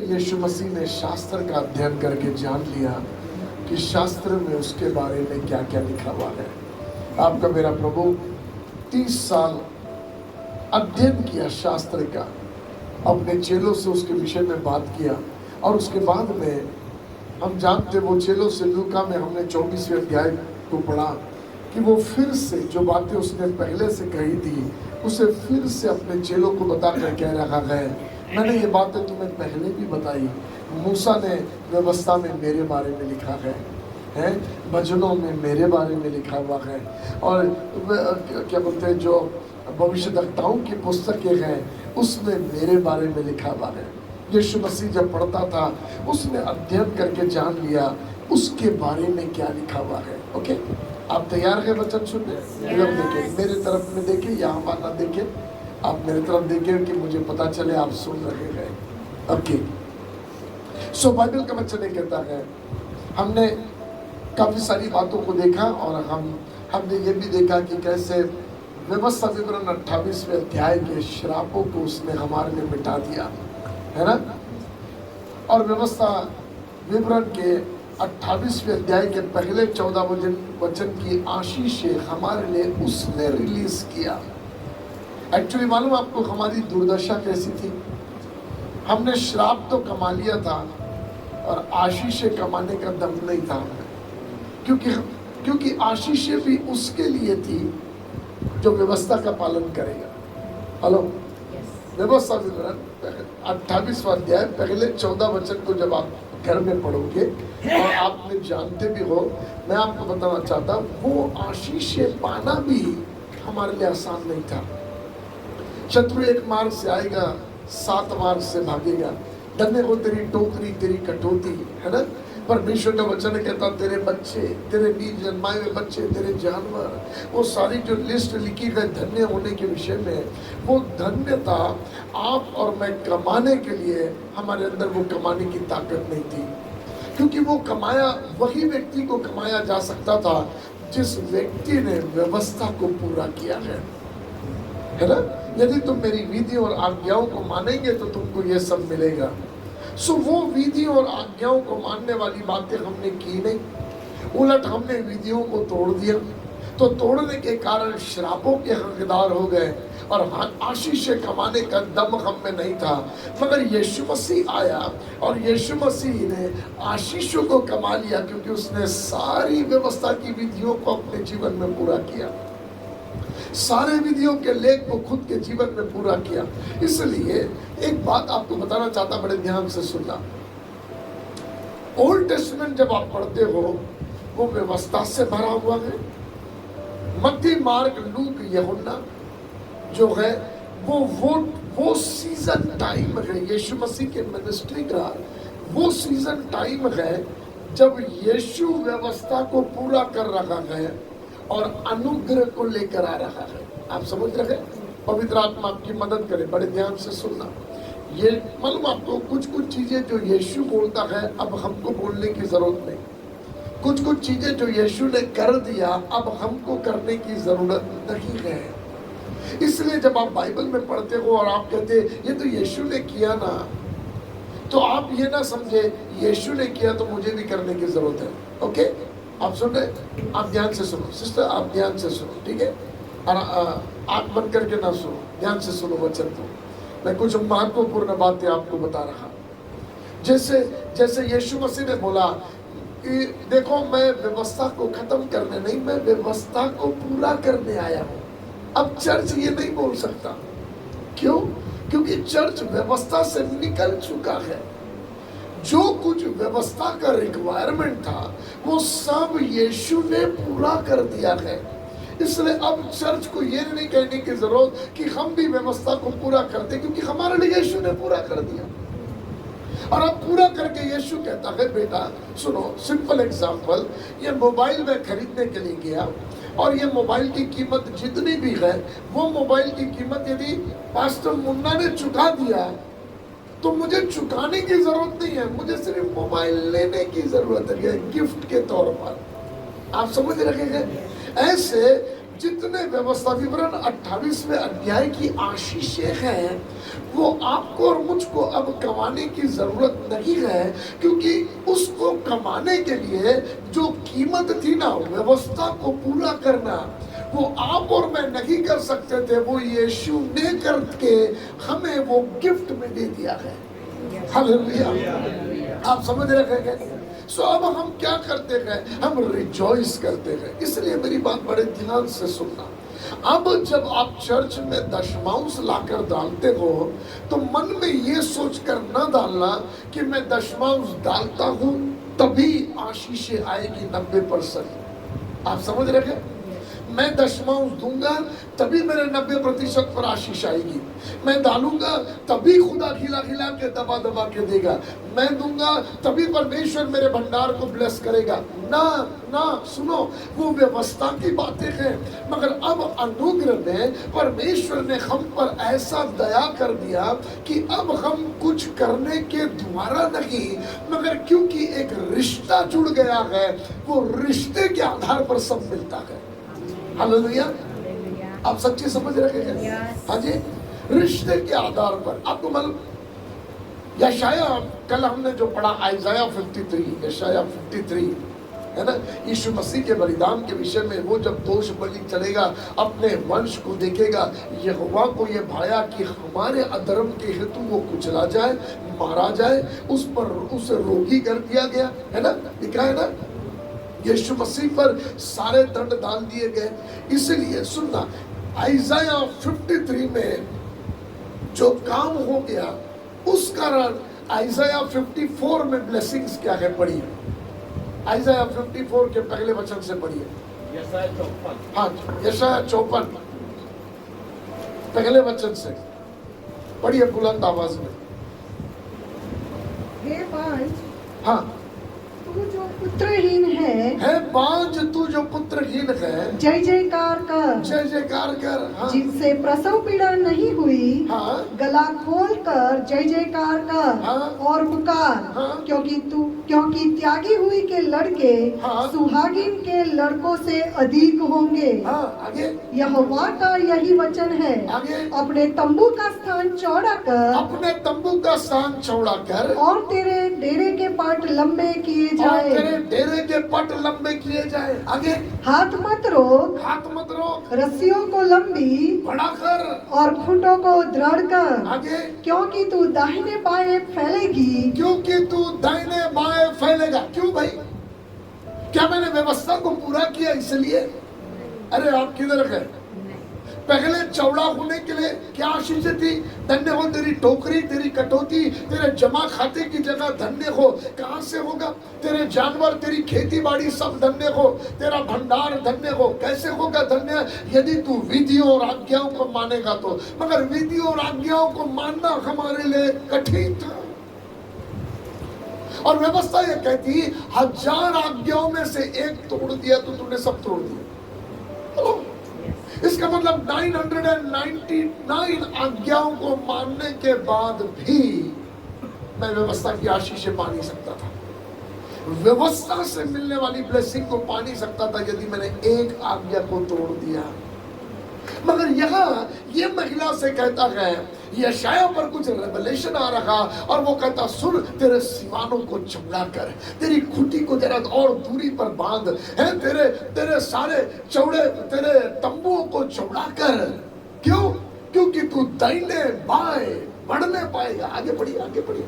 यीशु मसीह ने शास्त्र का अध्ययन करके जान लिया कि शास्त्र में उसके बारे में क्या क्या लिखा हुआ है। आपका मेरा प्रभु 30 साल अध्ययन किया शास्त्र का, अपने चेलों से उसके विषय में बात किया, और उसके बाद में हम जानते वो चेलों से लूका में हमने 24वें अध्याय को पढ़ा कि वो फिर से जो बातें उसने पहले से कही थी उसे फिर से अपने चेलों को बता कर कह रहा है, मैंने ये बातें तुम्हें पहले भी बताई, मूसा ने व्यवस्था में मेरे बारे में लिखा है, भजनों में मेरे बारे में लिखा हुआ है, और क्या बोलते हैं जो भविष्यवक्ताओं की पुस्तकें हैं उसमें मेरे बारे में लिखा हुआ है। यीशु मसीह जब पढ़ता था उसने अध्ययन करके जान लिया उसके बारे में क्या लिखा हुआ है। ओके, आप तैयार हैं वचन सुनने? देखें, मेरे तरफ में देखें, यहाँ पर ना देखें, आप मेरे तरफ देखें कि मुझे पता चले आप सुन रहे हैं। ओके, सो बाइबल का वचन ये कहता है, हमने काफ़ी सारी बातों को देखा और हमने ये भी देखा कि कैसे व्यवस्था विवरण 28वें अध्याय के श्रापों को उसने हमारे लिए मिटा दिया, है ना। और व्यवस्था विवरण के 28वें अध्याय के पहले 14 वचन की आशीषें हमारे लिए उसने रिलीज किया। एक्चुअली मालूम आपको हमारी दुर्दशा कैसी थी? हमने श्राप तो कमा लिया था और आशीषें कमाने का दम नहीं था हमें, क्योंकि आशीषें भी उसके लिए थी जो व्यवस्था का पालन करेगा। हेलो, व्यवस्था विवरण 28वां अध्याय पहले 14 वचन को जब आप घर में पढ़ोगे और आपने जानते भी हो, मैं आपको बताना चाहता हूँ वो आशीषें पाना भी हमारे लिए आसान नहीं था। शत्रु एक मार्ग से आएगा, 7 मार्ग से भागेगा। धन्य हो तेरी टोकरी, तेरी कटौती, है ना। परमेश्वर का वचन कहता तेरे बच्चे, तेरे बीच जन्माए हुए बच्चे, तेरे जानवर, वो सारी जो लिस्ट लिखी गई धन्य होने के विषय में, वो धन्यता आप और मैं कमाने के लिए हमारे अंदर वो कमाने की ताकत नहीं थी, क्योंकि वो कमाया वही व्यक्ति को कमाया जा सकता था जिस व्यक्ति ने व्यवस्था को पूरा किया है ना। यदि तुम मेरी विधि और आज्ञाओं को मानेंगे तो तुमको ये सब मिलेगा। सो वो विधि और आज्ञाओं को मानने वाली बातें हमने की नहीं, उलट हमने विधियों को तोड़ दिया। तो तोड़ने के कारण श्रापों के हकदार हो गए और आशीषें कमाने का दम हम में नहीं था। मगर यीशु मसीह आया और यीशु मसीह ने आशीषों को कमा लिया, क्योंकि उसने सारी व्यवस्था की विधियों को अपने जीवन में पूरा किया, सारे विधियों के लेख को खुद के जीवन में पूरा किया। इसलिए एक बात आपको बताना चाहता, बड़े ध्यान से सुनना। ओल्ड टेस्टमेंट जब आप पढ़ते हो वो व्यवस्था से भरा हुआ है। मत्ती, मार्क, लूक, यूहन्ना जो है वो सीजन टाइम है यीशु मसीह के मिनिस्ट्री का। वो सीजन टाइम है जब यीशु व्यवस्था को पूरा कर रहा है और अनुग्रह को लेकर आ रहा है। आप समझ रहे हैं? पवित्र आत्मा आपकी मदद करे, बड़े ध्यान से सुनना। ये मालूम आपको कुछ चीजें जो यीशु बोलता है अब हमको बोलने की जरूरत नहीं। कुछ चीजें जो यीशु ने कर दिया अब हमको करने की जरूरत नहीं है। इसलिए जब आप बाइबल में पढ़ते हो और आप कहते ये तो यीशु ने किया ना, तो आप ये ना समझे यीशु ने किया तो मुझे भी करने की जरूरत है। ओके, आप सुन रहे? आप ध्यान से सुनो सिस्टर, आप ध्यान से सुनो, ठीक है। और आँख बंद करके ना सुनो, ध्यान से सुनो वचन को। मैं कुछ महत्वपूर्ण बातें आपको बता रहा। जैसे यीशु मसीह ने बोला कि देखो मैं व्यवस्था को खत्म करने नहीं, मैं व्यवस्था को पूरा करने आया हूँ। अब चर्च ये नहीं बोल सकता। क्यों? क्योंकि चर्च व्यवस्था से निकल चुका है। जो कुछ व्यवस्था का रिक्वायरमेंट था वो सब यीशु ने पूरा कर दिया है। इसलिए अब चर्च को ये नहीं कहने की जरूरत कि हम भी व्यवस्था को पूरा कर दें, क्योंकि हमारे लिए यीशु ने पूरा कर दिया। और अब पूरा करके यीशु कहता है बेटा सुनो, सिंपल एग्जांपल, ये मोबाइल मैं खरीदने के लिए गया और ये मोबाइल की कीमत जितनी भी है वो मोबाइल की कीमत यदि पास्टर मुन्ना ने चुका दिया तो मुझे चुकाने की जरूरत नहीं है, मुझे सिर्फ मोबाइल लेने की जरूरत है गिफ्ट के तौर पर। आप समझ रहे हैं? ऐसे जितने व्यवस्था विवरण 28वें अध्याय की आशीषें हैं वो आपको और मुझको अब कमाने की जरूरत नहीं है, क्योंकि उसको कमाने के लिए जो कीमत थी ना व्यवस्था को पूरा करना, वो आप और मैं नहीं कर सकते थे, वो यीशु ने करके हमें वो गिफ्ट में दे दिया है। हालेलुया। आप समझ रहे हैं? सो अब हम क्या करते हैं, हम रिजॉइस करते हैं। इसलिए मेरी बात बड़े ध्यान से सुनना। अब जब आप चर्च में दशमांश लाकर डालते हो तो मन में ये सोचकर न डालना कि मैं दशमांश डालता हूं तभी आशीषें आएगी 90%। आप समझ रहे हैं? मैं दशमांश दूंगा तभी मेरे 90% पर आशीष आएगी। मैं डालूंगा तभी खुदा खिला खिला के दबा दबा के देगा। मैं दूंगा तभी परमेश्वर मेरे भंडार को ब्लेस करेगा। ना ना, सुनो, वो व्यवस्था की बातें हैं, मगर अब अनुग्रह में परमेश्वर ने हम पर ऐसा दया कर दिया कि अब हम कुछ करने के द्वारा नहीं, मगर क्योंकि एक रिश्ता जुड़ गया है, वो रिश्ते के आधार पर सब मिलता है। हालेलुया। आप सच्ची समझ रहे हैं? हाँ जी, रिश्ते के आधार पर। आपको मालूम, यशाया, कल हमने जो पढ़ा आइज़ाया 53, यशाया 53 है ना, यीशु मसीह के बलिदान के विषय में, वो जब दोष बलि चलेगा अपने वंश को देखेगा, यहोवा को ये भाया कि हमारे अधर्म के हेतु वो कुचला जाए, मारा जाए, उस पर उसे रोगी कर दिया गया है ना, लिखा है ना, यीशु मसीह पर सारे दंड डाल दिए गए। इसलिए सुनना, आइज़ाया 53 में जो काम हो गया उस कारण आइज़ाया 54 में ब्लेसिंग्स क्या है, पढ़िए। आइज़ाया 54 के पहले वचन से पढ़िए। यशाया 54। हाँ, यशाया 54 पहले वचन से पढ़िए बुलंद आवाज में। हे बांझ, हाँ, तू जो पुत्रहीन है बांझ, तू जो पुत्रहीन है, जय जयकार कर, जय जयकार कर। हाँ, जिनसे प्रसव पीड़ा नहीं हुई, हाँ, गला खोल कर जय जयकार कर, हाँ, और पुकार, हाँ, क्योंकि त्यागी हुई के लड़के हाँ, सुहागिन के लड़कों से अधिक होंगे। हाँ, आगे, यहोवा का यही वचन है, आगे, अपने तंबू का स्थान चौड़ा कर, अपने तंबू का स्थान चौड़ा कर, और तेरे डेरे के पट लंबे किए और जाए, तेरे डेरे के पट लंबे किए जाए। आगे, हाथ मत रोक, हाथ मत रोक, रस्सियों को लंबी बड़ा कर, और खूंटों को दृढ़ कर, आगे, क्योंकि तू दाहिने बाएं फैलेगी। क्योंकि तू दाहिने बाएं फैलेगा। क्यों भाई? क्या मैंने व्यवस्था को पूरा किया इसलिए? अरे आप किधर गए? पहले चौड़ा होने के लिए क्या आशीष थी? धन्य हो तेरी टोकरी, तेरी कटौती, तेरे जमा खाते की जगह धन्य हो। कहां से होगा? तेरे जानवर, तेरी खेती बाड़ी सब धन्य हो, तेरा भंडार धन्य हो। कैसे होगा धन्य? यदि तू विधियों और आज्ञाओं को मानेगा तो। मगर विधियों और आज्ञाओं को मानना हमारे लिए कठिन था, और व्यवस्था ये कहती 1000 आज्ञाओं में से एक तोड़ दिया तो तूने सब तोड़ दिया। हेलो, इसका मतलब 999 आज्ञाओं को मानने के बाद भी मैं व्यवस्था की आशीषें पा नहीं सकता था। व्यवस्था से मिलने वाली ब्लेसिंग को पा नहीं सकता था यदि मैंने एक आज्ञा को तोड़ दिया। मगर यहाँ ये महिला से कहता है, यशाया पर कुछ रेवलेशन आ रहा, और वो कहता सुन, तेरे सिवानों को चौड़ा कर, तेरी खूंटी को जरा और दूरी पर बांध, है तेरे सारे चौड़े, तेरे तंबुओं को चौड़ा कर। क्यों? क्योंकि तू दाहिने बाएं बढ़ने पाएगा। आगे बढ़िए, आगे बढ़िए।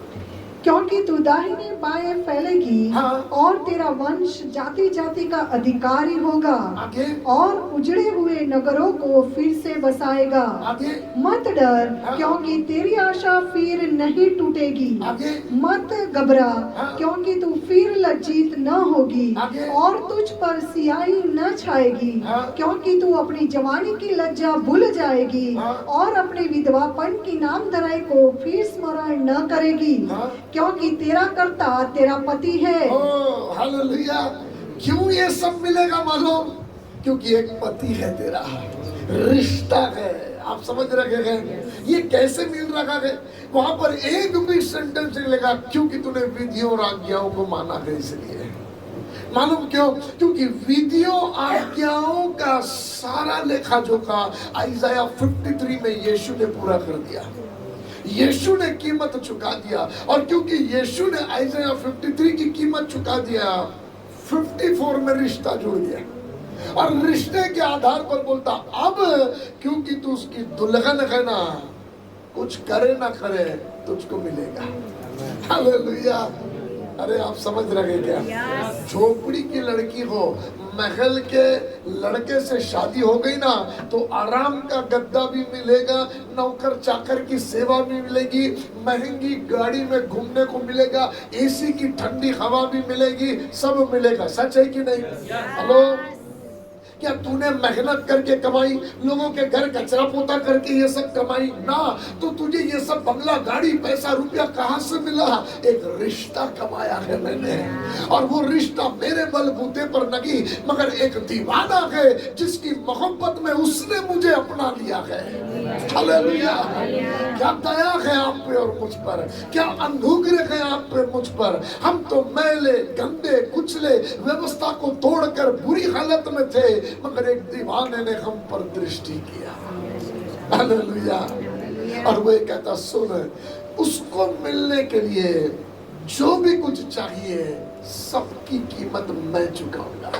क्योंकि तू दाहिने बाएं फैलेगी, हाँ, और तेरा वंश जाति जाति का अधिकारी होगा, आगे, और उजड़े हुए नगरों को फिर से बसाएगा। आगे, मत डर, हाँ, क्योंकि तेरी आशा फिर नहीं टूटेगी। आगे, मत घबरा, हाँ, क्योंकि तू फिर लज्जित न होगी, आगे, और तुझ पर सियाही न छाएगी, हाँ, क्योंकि तू अपनी जवानी की लज्जा भूल जाएगी, हाँ, और अपने विधवापन की नामधराई को फिर स्मरण न करेगी, हाँ, क्योंकि तेरा कर्ता तेरा पति है। ओ हालेलुया। क्यों ये सब मिलेगा मालूम? क्योंकि एक पति है, तेरा रिश्ता है। आप समझ रहे हैं? ये कैसे मिल रहा है? वहां पर एक भी सेंटेंस नहीं लगा क्योंकि तूने विधियों और आज्ञाओं को माना है इसलिए। मालूम क्यों? क्योंकि विधियों आज्ञाओं का सारा लेखा जोखा आइज़ाया 53 में यीशु ने पूरा कर दिया। यीशु ने कीमत चुका दिया, और क्योंकि यीशु ने आइज़ाया 53 की कीमत चुका दिया, 54 में रिश्ता जुड़ गया, और रिश्ते के आधार पर बोलता अब क्योंकि तू उसकी दुल्हन है ना, कुछ करे ना करे तुझको मिलेगा। हालेलुया। अरे आप समझ रहे क्या? झोपड़ी की लड़की हो, महल के लड़के से शादी हो गई ना, तो आराम का गद्दा भी मिलेगा, नौकर चाकर की सेवा भी मिलेगी, महंगी गाड़ी में घूमने को मिलेगा, एसी की ठंडी हवा भी मिलेगी, सब मिलेगा। सच है कि नहीं? हेलो, क्या तूने मेहनत करके कमाई, लोगों के घर कचरा पोता करके ये सब कमाई ना? तो तुझे ये सब बंगला, गाड़ी, पैसा, रुपया कहाँ से मिला? एक रिश्ता कमाया है मैंने, और वो रिश्ता मेरे बलबूते पर नहीं, मगर एक दीवाना है जिसकी मोहब्बत में उसने मुझे अपना लिया है। हालेलुया। क्या दया है आप पे और मुझ पर, क्या अनुग्रह है आप पे मुझ पर। हम तो मैले, गंदे, कुचले, व्यवस्था को तोड़कर बुरी हालत में थे, मगर एक दीवाने ने हम पर दृष्टि किया। हालेलुया। और वो कहता सुन, उसको मिलने के लिए जो भी कुछ चाहिए सबकी कीमत मैं चुकाऊंगा।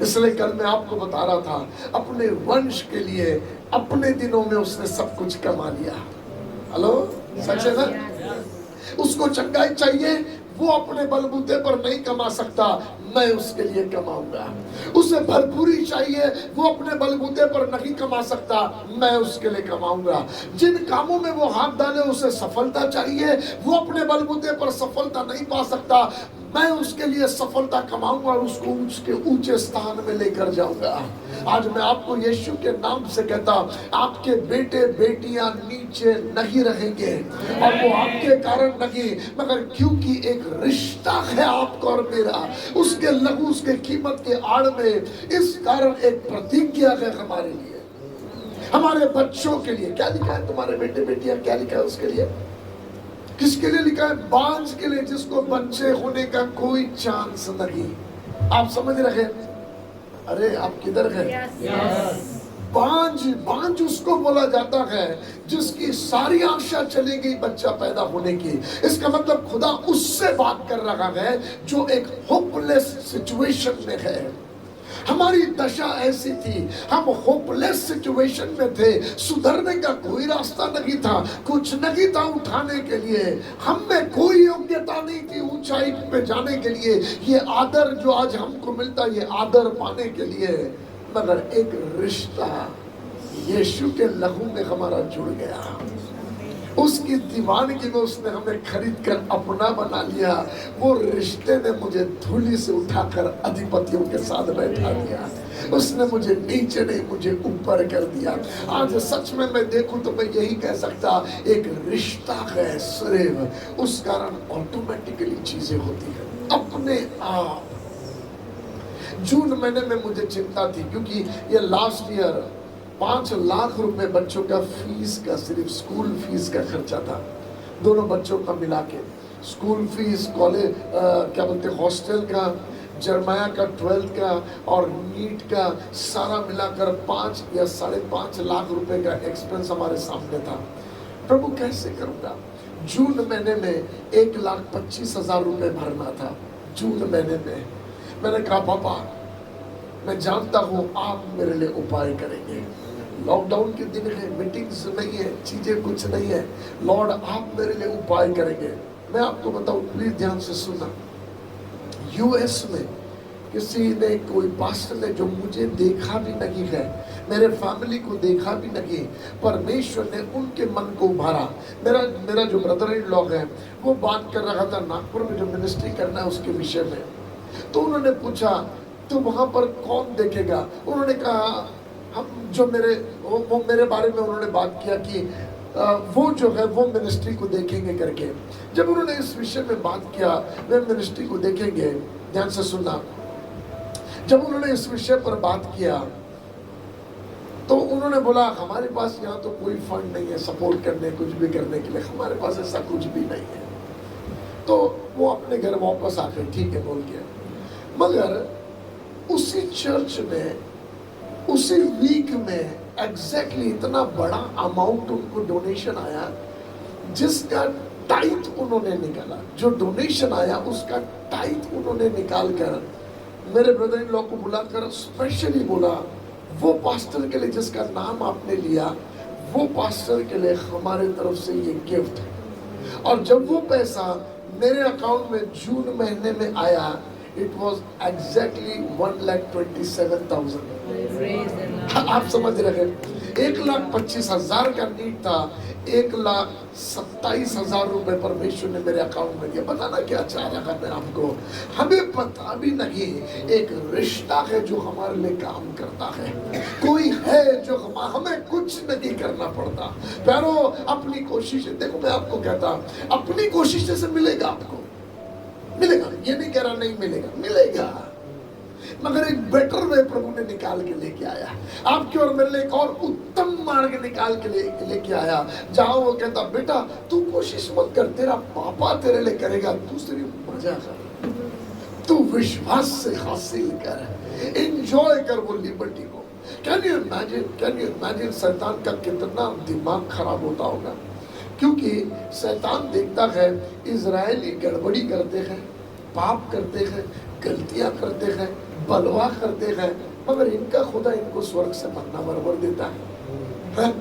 इसलिए कल मैं आपको बता रहा था, अपने वंश के लिए अपने दिनों में उसने सब कुछ कमा लिया। हेलो, सच है ना? उसको चंगाई चाहिए, वो अपने बलबूते पर नहीं कमा सकता, मैं उसके लिए कमाऊंगा। उसे भरपूरी चाहिए, वो अपने बलबूते पर नहीं कमा सकता, मैं उसके लिए कमाऊंगा। जिन कामों में वो हाथ डाले उसे सफलता चाहिए, वो अपने बलबूते पर सफलता नहीं पा सकता, मैं उसके लिए सफलता कमाऊंगा और उसको उसके ऊंचे स्थान में लेकर जाऊंगा। आज मैं आपको यीशु के नाम से कहता, आपके बेटे बेटियां नीचे नहीं रहेंगे, और वो आपके कारण नहीं, मगर क्योंकि एक रिश्ता है आपका और मेरा, उसके लहू, उसके कीमत के आड़ में, इस कारण एक प्रतिज्ञा है हमारे लिए, हमारे बच्चों के लिए। क्या लिखा है तुम्हारे बेटे बेटियां, क्या लिखा है उसके लिए? किसके लिए लिखा है? बांझ के लिए, जिसको बच्चे होने का कोई चांस नहीं। आप समझ रहे? अरे आप किधर हैं? बांझ उसको बोला जाता है जिसकी सारी आशा चली गई बच्चा पैदा होने की। इसका मतलब खुदा उससे बात कर रहा है जो एक होपलेस सिचुएशन में है। हमारी दशा ऐसी थी, हम होपलेस सिचुएशन में थे, सुधरने का कोई रास्ता नहीं था, कुछ नहीं था उठाने के लिए, हम में कोई योग्यता नहीं थी ऊंचाई पे जाने के लिए, ये आदर जो आज हमको मिलता, ये आदर पाने के लिए। मगर एक रिश्ता यीशु के लहू में हमारा जुड़ गया, उसकी दीवानगी में उसने हमें खरीद कर अपना बना लिया। वो रिश्ते ने मुझे धूली से उठाकर अधिपतियों के साथ बैठा दिया, उसने मुझे नीचे नहीं मुझे ऊपर कर दिया। आज सच में मैं देखूं तो मैं यही कह सकता, एक रिश्ता है सिर्फ, उस कारण ऑटोमेटिकली चीजें होती है अपने आप। जून महीने में मुझे चिंता थी, क्योंकि ये लास्ट ईयर 5 लाख रुपए बच्चों का फीस का, सिर्फ स्कूल फीस का खर्चा था, दोनों बच्चों का मिला के, स्कूल फीस, कॉलेज क्या बोलते हैं, हॉस्टल का, जरमाया का 12th का और नीट का, सारा मिलाकर 5 या 5.5 लाख रुपए का एक्सपेंस हमारे सामने था। प्रभु कैसे करूँगा? जून महीने में 1,25,000 रुपए भरना था। जून महीने में मैंने कहा पापा मैं जानता हूँ आप मेरे लिए उपाय करेंगे, लॉकडाउन के दिन है, मीटिंग्स नहीं है, चीजें कुछ नहीं है, लॉर्ड आप मेरे लिए उपाय करेंगे। मैं आपको बताऊं, प्लीज ध्यान से सुनना, यूएस में किसी ने, कोई पास्टर ने, जो मुझे देखा भी नहीं है, मेरे फैमिली को देखा भी नहीं, परमेश्वर ने उनके मन को उभारा। मेरा जो ब्रदर इन लॉ है वो बात कर रहा था नागपुर में जो मिनिस्ट्री करना है उसके विषय में, तो उन्होंने पूछा तो वहां पर कौन देखेगा? उन्होंने कहा हम जो वो मेरे बारे में उन्होंने बात किया कि वो जो है वो मिनिस्ट्री को देखेंगे करके। जब उन्होंने इस विषय में बात किया, वे मिनिस्ट्री को देखेंगे, ध्यान से सुनना, जब उन्होंने इस विषय पर बात किया तो उन्होंने बोला हमारे पास यहाँ तो कोई फंड नहीं है सपोर्ट करने, कुछ भी करने के लिए, हमारे पास ऐसा कुछ भी नहीं है। तो वो अपने घर वापस आ गए, ठीक है बोल के। मगर उसी चर्च में उसी वीक में एग्जैक्टली इतना बड़ा अमाउंट उनको डोनेशन आया जिसका टाइट उन्होंने निकाला। जो डोनेशन आया उसका टाइट उन्होंने निकाल कर मेरे ब्रदर इन लोग को बुलाकर स्पेशली बोला, वो पास्टर के लिए जिसका नाम आपने लिया, वो पास्टर के लिए हमारे तरफ से ये गिफ्ट है। और जब वो पैसा मेरे अकाउंट में जून महीने में आया, इट वॉज एग्जैक्टली 1,27,000। आप समझ रहे, 1,25,000 का नीड था, 1,27,000 रुपए परमेश्वर ने मेरे अकाउंट में दिया। बताना क्या चाह रहा मैं आपको, हमें पता भी नहीं एक रिश्ता है जो हमारे लिए काम करता है, कोई है जो हमें कुछ नहीं करना पड़ता। प्यारो अपनी कोशिश, देखो मैं आपको कहता अपनी कोशिश से मिलेगा, आपको मिलेगा, ये नहीं कह रहा नहीं मिलेगा, मिलेगा, मगर एक बेटर वे प्रभु ने निकाल के लेके आया आपके और मेरे लिए। एक और उत्तम मार्ग निकाल के लेके आया जहां वो कहता बेटा तू कोशिश मत कर, तेरा पापा तेरे लिए करेगा, तू सिर्फ मजा कर, तू विश्वास से हासिल कर, एंजॉय कर वो लिबर्टी को। कैन यू इमेजिन शैतान का कितना दिमाग खराब होता होगा, क्योंकि शैतान देखता है इजरायली गड़बड़ी करते हैं, पाप करते हैं, गलतियां करते हैं, बलवा करते हैं, मगर इनका खुदा इनको स्वर्ग से मन्ना बराबर देता है।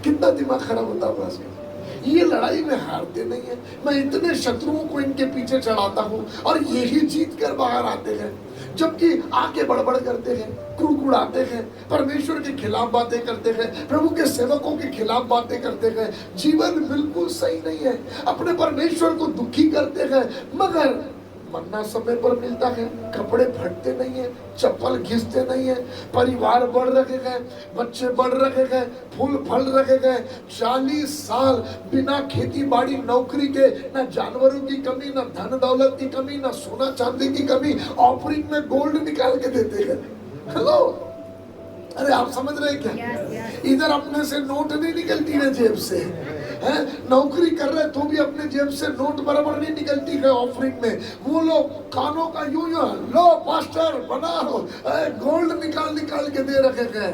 कितना दिमाग खराब होता होगा इसका। ये लड़ाई में हारते नहीं है, मैं इतने शत्रुओं को इनके पीछे चढ़ाता हूँ और यही जीत कर बाहर आते हैं, जबकि आके बड़बड़ करते हैं, कुड़कुड़ाते हैं, परमेश्वर के खिलाफ बातें करते हैं, प्रभु के सेवकों के खिलाफ बातें करते हैं, जीवन बिल्कुल सही नहीं है, अपने परमेश्वर को दुखी करते हैं, मगर मन्ना समय पर मिलता है, कपड़े फटते नहीं है, चप्पल घिसते नहीं है, परिवार बढ़ रहे हैं, बच्चे बढ़ रहे हैं, फूल फल रहे हैं, 40 साल बिना खेती बाड़ी नौकरी के, न जानवरों की कमी, न धन दौलत की कमी, न सोना चांदी की कमी, ऑफरिंग में गोल्ड निकाल के देते हैं। हेलो, अरे आप समझ रहे क्या? इधर अपने से नोट नहीं निकलती है जेब से, है नौकरी कर रहे तो भी अपने जेब से नोट बराबर नहीं निकलती है ऑफरिंग में। वो लोग कानों का यूं लो पास्टर बनाओ, गोल्ड निकाल के दे रखे हैं।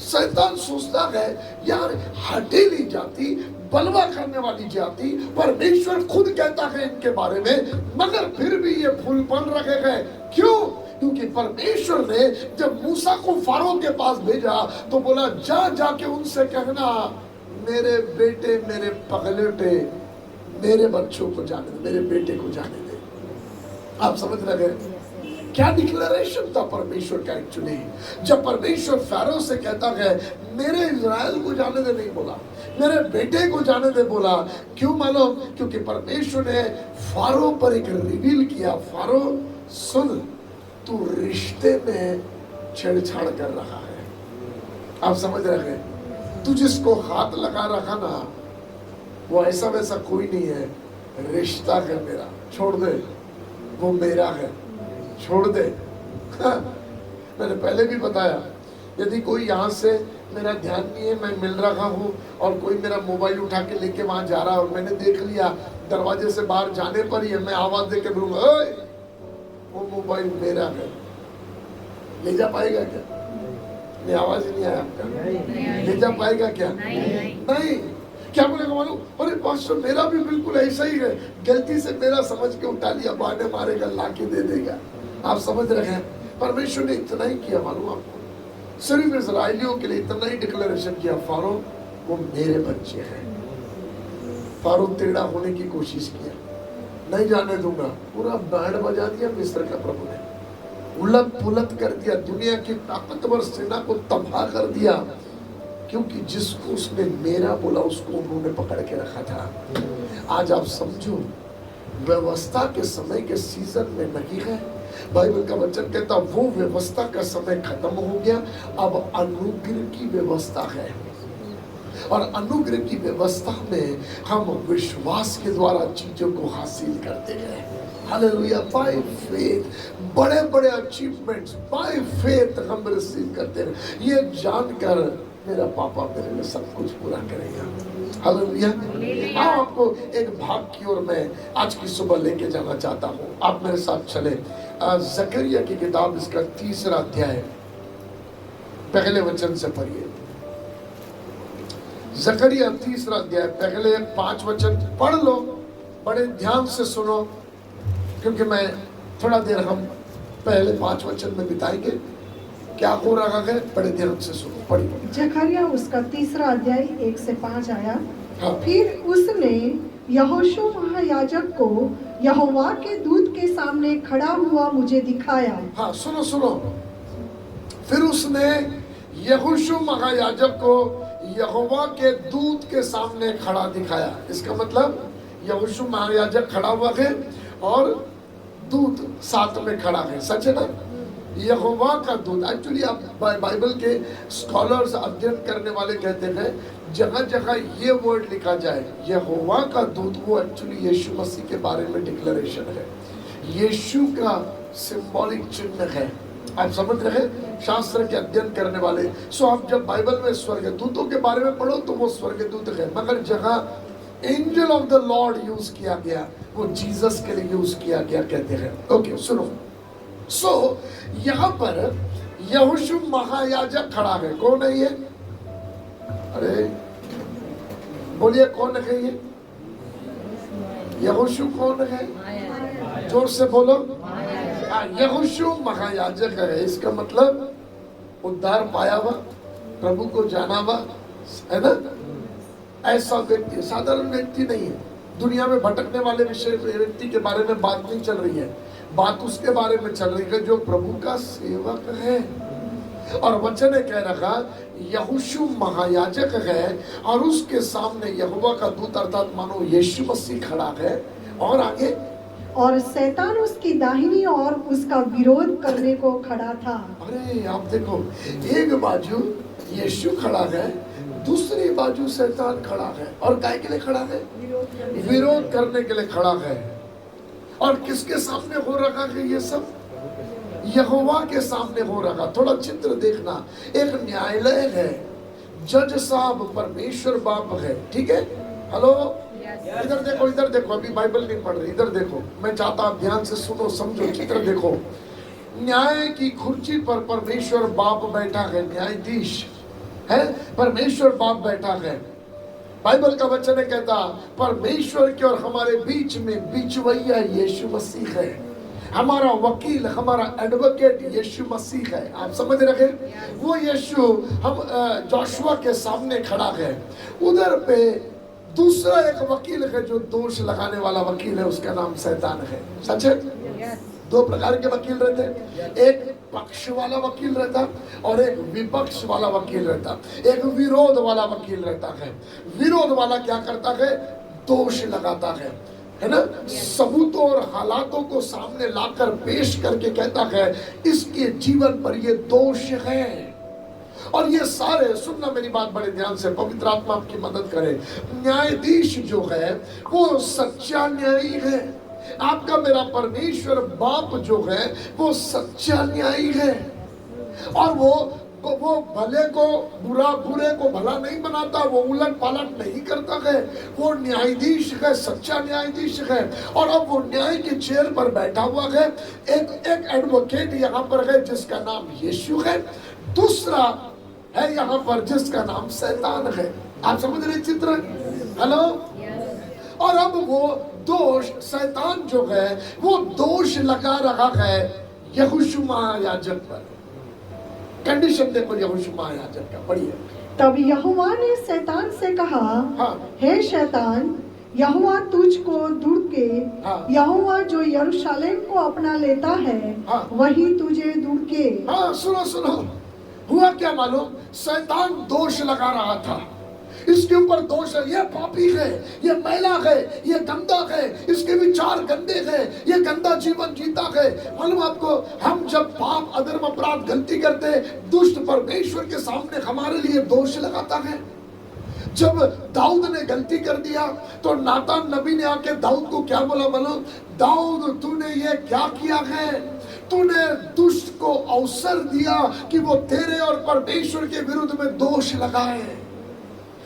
शैतान सोचता है यार हटेली जाति, बलवा करने वाली जाति, परमेश्वर खुद कहता है इनके बारे में, मगर फिर भी ये फूल बन रखे हैं। क्यों? क्योंकि परमेश्वर ने जब मूसा को फारो के पास भेजा तो बोला जाके उनसे कहना मेरे बेटे, मेरे पगलेटे, मेरे बच्चों को जाने दे, मेरे बेटे को जाने दे। आप समझ रहे हैं क्या डिक्लेरेशन था परमेश्वर का एक्चुअली। जब परमेश्वर फारो से कहता है मेरे इजराइल को जाने दे नहीं बोला, मेरे बेटे को जाने दे बोला। क्यों मालूम? क्योंकि परमेश्वर ने फारो पर एक रिवील किया, फारो सुन तू रिश्ते में छेड़छाड़ कर रहा है। आप समझ रहे हैं, तू जिसको हाथ लगा रखा ना वो ऐसा वैसा कोई नहीं है, रिश्ता है मेरा, छोड़ दे, वो मेरा है, छोड़ दे। मैंने पहले भी बताया, यदि कोई यहाँ से मेरा ध्यान नहीं है, मैं मिल रहा हूँ और कोई मेरा मोबाइल उठा के लेके वहां जा रहा है और मैंने देख लिया दरवाजे से बाहर जाने पर ही मैं आवाज दे के बोलूंगा वो मोबाइल मेरा है, ले जा पाएगा क्या? नहीं, आवाज ही नहीं आया आपका, ले जा पाएगा क्या? नहीं। क्या बोलेगा मालूम? अरे पास्टर मेरा भी बिल्कुल ऐसा ही है, गलती से मेरा समझ के उठा लिया, बहाने मारेगा, लाके दे देगा। आप समझ रहे हैं, परमेश्वर ने इतना ही किया मालूम आपको, सिर्फ इजराइलियों के लिए इतना ही डिक्लेरेशन किया, फारो वो मेरे बच्चे हैं। फारो टेढ़ा होने की कोशिश किया, नहीं जाने दूंगा, पूरा बैंड बजा दिया मिस्र का प्रभु ने, उलट पुलट कर दिया, दुनिया की ताकतवर सेना को तबाह कर दिया, क्योंकि जिसको उसने मेरा बोला उसको उन्होंने पकड़ के रखा था। आज आप समझो, व्यवस्था के समय के सीजन में नहीं है। बाइबल का वचन कहता वो व्यवस्था का समय खत्म हो गया, अब अनुग्रह की व्यवस्था है, और अनुग्रह की व्यवस्था में हम विश्वास के द्वारा चीजों को हासिल करते हैं। हालेलुया, बाय फेथ बड़े बड़े अचीवमेंट्स बाय फेथ हम रिसीव करते हैं, ये जानकर मेरा पापा मेरे लिए सब कुछ पूरा करेगा। हालेलुया। हाँ, आपको एक भाग की ओर मैं आज की सुबह लेके जाना चाहता हूँ। आप मेरे साथ चले। जकरिया की किताब, इसका 3रा अध्याय, पहले वचन से पढ़िए। जकरिया 3रा अध्याय, पहले 5 वचन पढ़ लो, बड़े ध्यान से सुनो, क्योंकि मैं थोड़ा देर हम पहले 5 वचन में बिताएंगे। क्या हो रहा है, बड़े ध्यान से सुनो, पढ़िए। जकरिया उसका 3रा अध्याय 1 से 5 आया। हाँ। फिर उसने यहोशू महायाजक को यहोवा के दूत के सामने खड़ा हुआ मुझे दिखाया। हाँ, सुनो सुनो। फिर उसने यहोशू महायाजक को यहोवा के दूत के सामने खड़ा दिखाया। इसका मतलब यहोशू महायाजक खड़ा हुआ है और दूत साथ में खड़ा है। सच है ना? यहोवा का दूत, एक्चुअली आप बाइबल के स्कॉलर्स, अध्ययन करने वाले कहते हैं जगह जगह ये वर्ड लिखा जाए यहोवा का दूत, वो एक्चुअली यीशु मसीह के बारे में डिक्लेरेशन है। यीशु का सिंबॉलिक चिन्ह है। आप समझ रहे हैं? शास्त्र के अध्ययन करने वाले। सो आप जब बाइबल में स्वर्गदूतों के बारे में पढ़ो तो वो स्वर्गदूत है, मगर जगह angel of the Lord use किया गया, वो जीसस के लिए यूज किया गया कहते हैं। ओके, सुनो। सो यहाँ पर यहोशू महायाजक खड़ा है। कौन है ये? अरे बोलिए, कौन है ये? यहोशू कौन है? जोर से बोलो। यहोशू महायाजक है। इसका मतलब उद्धार पाया हुआ, प्रभु को जाना हुआ, है ना? ऐसा व्यक्ति, साधारण व्यक्ति नहीं है। दुनिया में भटकने वाले व्यक्ति के बारे में बात नहीं चल रही है, बात उसके बारे में चल रही है जो प्रभु का सेवक है। और वचन ने कह रखा यहोशू महायाजक है और उसके सामने यहोवा का दूत अर्थात मानो यीशु मसीह खड़ा है। और आगे, और शैतान उसकी दाहिनी ओर उसका विरोध करने को खड़ा था। अरे आप देखो, एक बाजू यीशु खड़ा है, दूसरी बाजू शैतान खड़ा है। और काय के लिए खड़ा है? विरोध करने के लिए खड़ा है। और किसके सामने हो रखा है ये सब? यहोवा के सामने हो रखा। थोड़ा चित्र देखना, एक न्यायालय है, जज साहब परमेश्वर बाप है, ठीक है? हेलो, इधर देखो, इधर देखो। अभी बाइबल नहीं पढ़ रही, इधर देखो। मैं चाहता आप ध्यान से सुनो, समझो, चित्र देखो। न्याय की कुर्सी पर परमेश्वर बाप बैठा है, न्यायाधीश है, परमेश्वर बाप बैठा है। बाइबल का वचन है कहता परमेश्वर के और हमारे बीच में बिचवैया यीशु मसीह है। हमारा वकील, हमारा एडवोकेट यीशु मसीह है। आप समझ रहे? वो यीशु हम जोशुआ के सामने खड़ा है। उधर पे दूसरा एक वकील है जो दोष लगाने वाला वकील है, उसका नाम शैतान है। सच है? 2 प्रकार के वकील रहते, एक पक्ष वाला वकील रहता और एक विपक्ष वाला वकील रहता। एक विरोध वाला वकील रहता है। विरोध वाला क्या करता है? दोष लगाता है ना? सबूतों और हालातों को सामने लाकर पेश करके कहता है इसके जीवन पर ये दोष है। और ये सारे, सुनना मेरी बात बड़े ध्यान से, पवित्र आत्मा आपकी मदद करे। न्यायाधीश जो है वो सच्चा न्यायी है। आपका मेरा परमेश्वर बाप जो है वो सच्चा न्यायी है। और वो भले को बुरा, बुरे को भला नहीं बनाता, वो उलट पालट नहीं करता है। वो न्यायाधीश है, सच्चा न्यायाधीश है। और अब वो न्याय के चेयर पर बैठा हुआ है। एक एडवोकेट यहाँ पर है जिसका नाम यीशु है, दूसरा है यहाँ पर जिसका नाम शैतान है। आप समझ रहे चित्र? हेलो। और अब वो दोष, शैतान जो है वो दोष लगा रहा है यहोशू महायाजक पर। कंडीशन देखो यहोशू महायाजक का, पढ़िए। तब यहोवा ने शैतान से कहा, हाँ। हे शैतान, यहोवा तुझको दूर के, हाँ। यहोवा जो यरूशलेम को अपना लेता है, हाँ। वही तुझे दूर के। हाँ, सुनो सुनो, हुआ क्या मालूम? शैतान दोष लगा रहा था, इसके ऊपर दोष है, ये पापी है, ये मैला है, ये गंदा है, इसके विचार गंदे हैं, ये गंदा जीवन जीता है। मालूम आपको, हम जब पाप, अधर्म, अपराध, गलती करते, दुष्ट परमेश्वर के सामने हमारे लिए दोष लगाता है। जब दाऊद ने गलती कर दिया तो नातान नबी ने आके दाऊद को क्या बोला मालूम? दाऊद, तूने ये क्या किया है? तूने दुष्ट को अवसर दिया कि वो तेरे और परमेश्वर के विरुद्ध में दोष लगाए।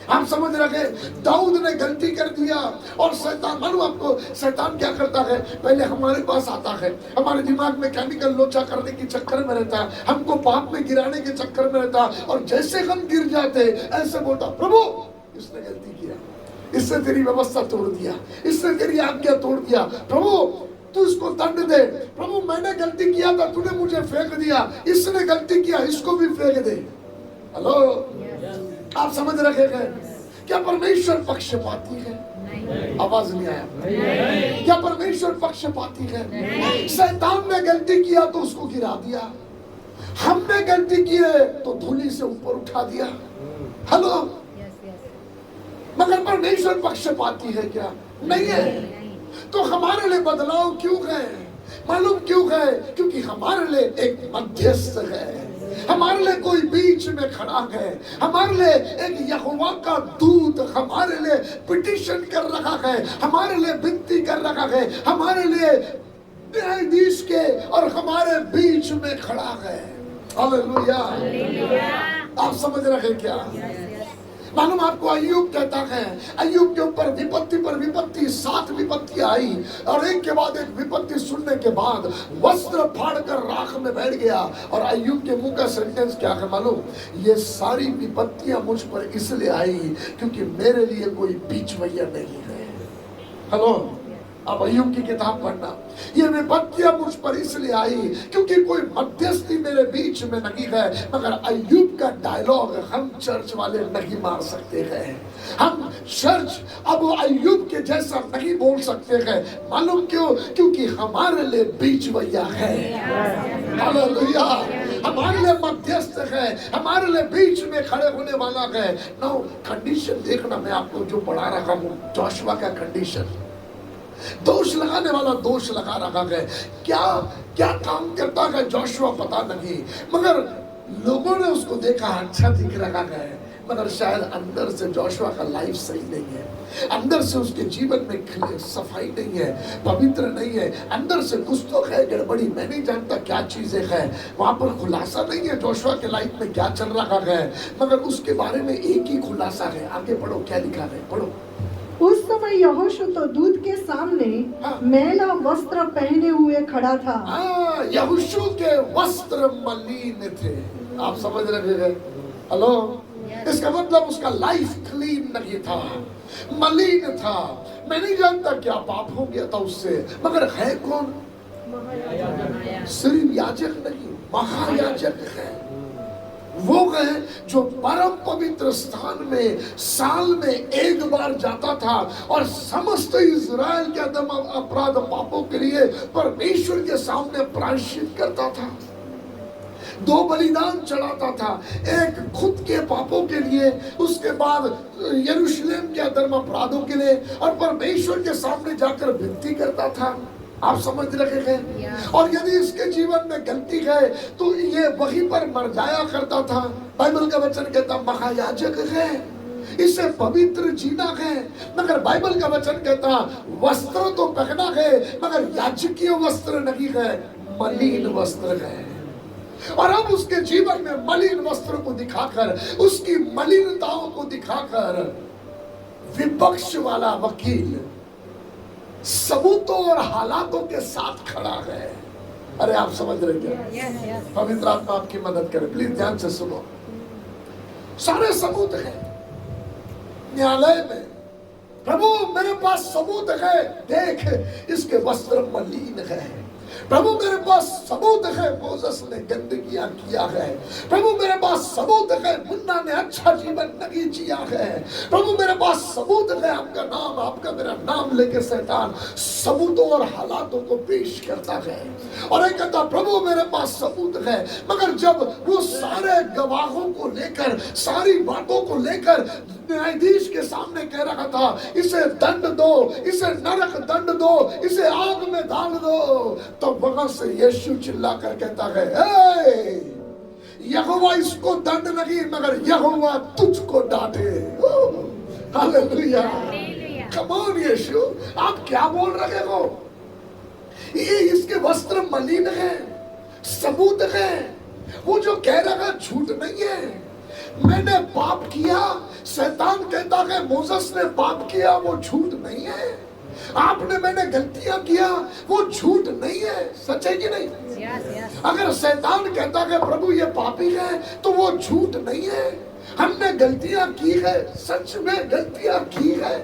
आप समझ रहे हैं, दाऊद ने गलती कर दिया और शैतान, मालूम आपको शैतान क्या करता है, पहले हमारे पास आता है, हमारे दिमाग में केमिकल लोचा करने के चक्कर में रहता है, हमको पाप में गिराने के चक्कर में रहता है, और जैसे हम गिर जाते ऐसे बोलता, प्रभु इसने गलती किया, इसने तेरी व्यवस्था तोड़ दिया, इसने तेरी आज्ञा तोड़ दिया, प्रभु तू इसको दंड दे, प्रभु मैंने गलती किया था, तूने मुझे फेंक दिया, इसने गलती किया, इसको भी फेंक दे। हेलो, आप समझ रहे हैं? क्या परमेश्वर पक्षपाती है? आवाज नहीं आया। क्या परमेश्वर पक्षपाती है? शैतान ने गलती किया तो उसको गिरा दिया, हमने गलती की है तो धूली से ऊपर उठा दिया। हेलो, मगर परमेश्वर पक्षपाती है क्या? नहीं है। तो हमारे लिए बदलाव क्यों है? मालूम क्यों है? क्योंकि हमारे लिए एक मध्यस्थ है, हमारे लिए कोई बीच में खड़ा है, हमारे लिए एक यहोवा का दूत हमारे लिए पिटिशन कर रखा है, हमारे लिए विनती कर रखा है, हमारे लिए न्यायाधीश के और हमारे बीच में खड़ा है। हालेलुया। आप समझ रहे हैं क्या? मालूम आपको, अय्यूब कहता है, अय्यूब के ऊपर विपत्ति पर विपत्ति, 7 विपत्ति आई, और एक के बाद एक विपत्ति सुनने के बाद वस्त्र फाड़कर राख में बैठ गया। और अय्यूब के मुंह का सेंटेंस क्या है मालूम? ये सारी विपत्तियां मुझ पर इसलिए आई क्योंकि मेरे लिए कोई बीचवैया नहीं है। हेलो, अब अय्यूब की किताब पढ़ना, ये विपत्तियां मुझ पर इसलिए आई क्योंकि कोई मध्यस्थी मेरे बीच में नहीं है। मगर अय्यूब का डायलॉग हम चर्च वाले नहीं मार सकते हैं, हम चर्च अब अय्यूब के जैसा नहीं बोल सकते हैं। मालूम क्यों? क्योंकि हमारे लिए बीचवैया है। हालेलुया। हमारे लिए मध्यस्थ है, हमारे लिए बीच में खड़े होने वाला है। नाउ कंडीशन देखना, मैं आपको जो पढ़ा रहा हूँ जोशुआ का कंडीशन, दोष लगाने वाला दोष लगा रखा है। क्या क्या काम करता है जोशुआ पता नहीं, मगर लोगों ने उसको देखा अच्छा दिख रखा है, मगर शायद अंदर से जोशुआ का लाइफ सही नहीं है, अंदर से उसके जीवन में सफाई नहीं है, पवित्र नहीं है, अंदर से कुछ तो है गड़बड़ी, मैं नहीं जानता क्या चीजें हैं, वहां पर खुलासा नहीं है जोशुआ के लाइफ में क्या चल रहा है। मगर उसके बारे में एक ही खुलासा है, आगे पढ़ो क्या लिखा है, पढ़ो। उस समय यहोशू तो दूत के सामने मैला वस्त्र पहने हुए खड़ा था। यहोशू के वस्त्र मलिन थे। आप समझ रहे हैं? हेलो, इसका मतलब उसका लाइफ क्लीन नहीं था, मलिन था। मैं नहीं जानता क्या पाप हो गया था उससे, मगर है कौन? सिर्फ याजक नहीं, महायाजक है। वो है जो परम पवित्र स्थान में साल में एक बार जाता था और समस्त इज़राइल के अदम अपराध पापों के लिए परमेश्वर के सामने प्रायश्चित करता था। 2 बलिदान चढ़ाता था, एक खुद के पापों के लिए, उसके बाद यरूशलेम के अधर्म अपराधों के लिए, और परमेश्वर के सामने जाकर विनती करता था। आप समझ रहे हैं? और यदि इसके जीवन में गलती है तो ये वहीं पर मर जाया करता था। बाइबल का वचन कहता महायाजक है, इसे पवित्र जीना है, मगर बाइबल का वचन कहता वस्त्र तो पहना है मगर याजकीय वस्त्र नहीं है, मलिन वस्त्र है। और अब उसके जीवन में मलिन वस्त्र को दिखाकर, उसकी मलिनताओं को दिखाकर विपक्ष वाला वकील सबूतों और हालातों के साथ खड़ा है। अरे आप समझ रहे क्या? पवित्र आत्मा आपकी मदद करे, प्लीज ध्यान से सुनो। सारे सबूत हैं न्यायालय में, प्रभु मेरे पास सबूत है, देख इसके वस्त्र मलिन है। प्रभु मेरे पास सबूत है मोसेस ने गंदगियां किया है। प्रभु मेरे पास सबूत है मुन्ना ने अच्छा जीवन नहीं जिया है। प्रभु मेरे पास सबूत है, आपका नाम, आपका मेरा नाम लेके शैतान सबूतों और हालातों को पेश करता है। और एक कहता प्रभु मेरे पास सबूत है, मगर जब वो सारे गवाहों को लेकर, सारी बातों को लेकर न्यायाधीश के सामने कह रहा था इसे दंड दो, इसे नरक दंड दो, इसे आग में डाल दो, तो वहां से यीशु चिल्ला कर कहता है यहोवा इसको दंड नहीं मगर यहोवा तुझको डांटे। हालेलुया, कम ऑन यीशु, आप क्या बोल रहे हो? ये इसके वस्त्र मलिन है, सबूत है, वो जो कह रहा है झूठ नहीं है। मैंने पाप किया, शैतान कहता है मोसेस ने पाप किया, वो झूठ नहीं है। आपने मैंने गलतियां किया, वो झूठ नहीं है। सच है कि नहीं? अगर शैतान कहता है प्रभु ये पापी है, तो वो झूठ नहीं है। हमने गलतियां की है, सच में गलतियां की है।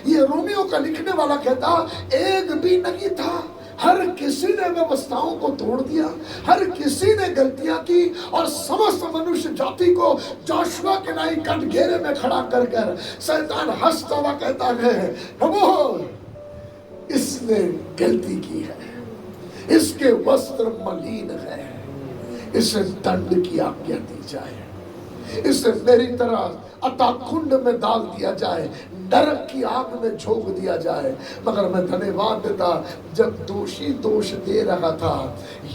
ये रोमियो का लिखने वाला कहता एक भी नहीं था, हर किसी ने व्यवस्थाओं को तोड़ दिया, हर किसी ने गलतियां की और समस्त मनुष्य जाति को जोशुआ के नाई कटघरे में खड़ा कर कर शैतान हंसता हुआ कहता है प्रभु इसने गलती की है, इसके वस्त्र मलिन है, इसे दंड की आज्ञा दी जाए, इसे मेरी तरह अताकुंड में डाल दिया जाए, नरक की आग में झोंक दिया जाए। मगर मैं धन्यवाद देता, जब दोषी दोष दे रहा था,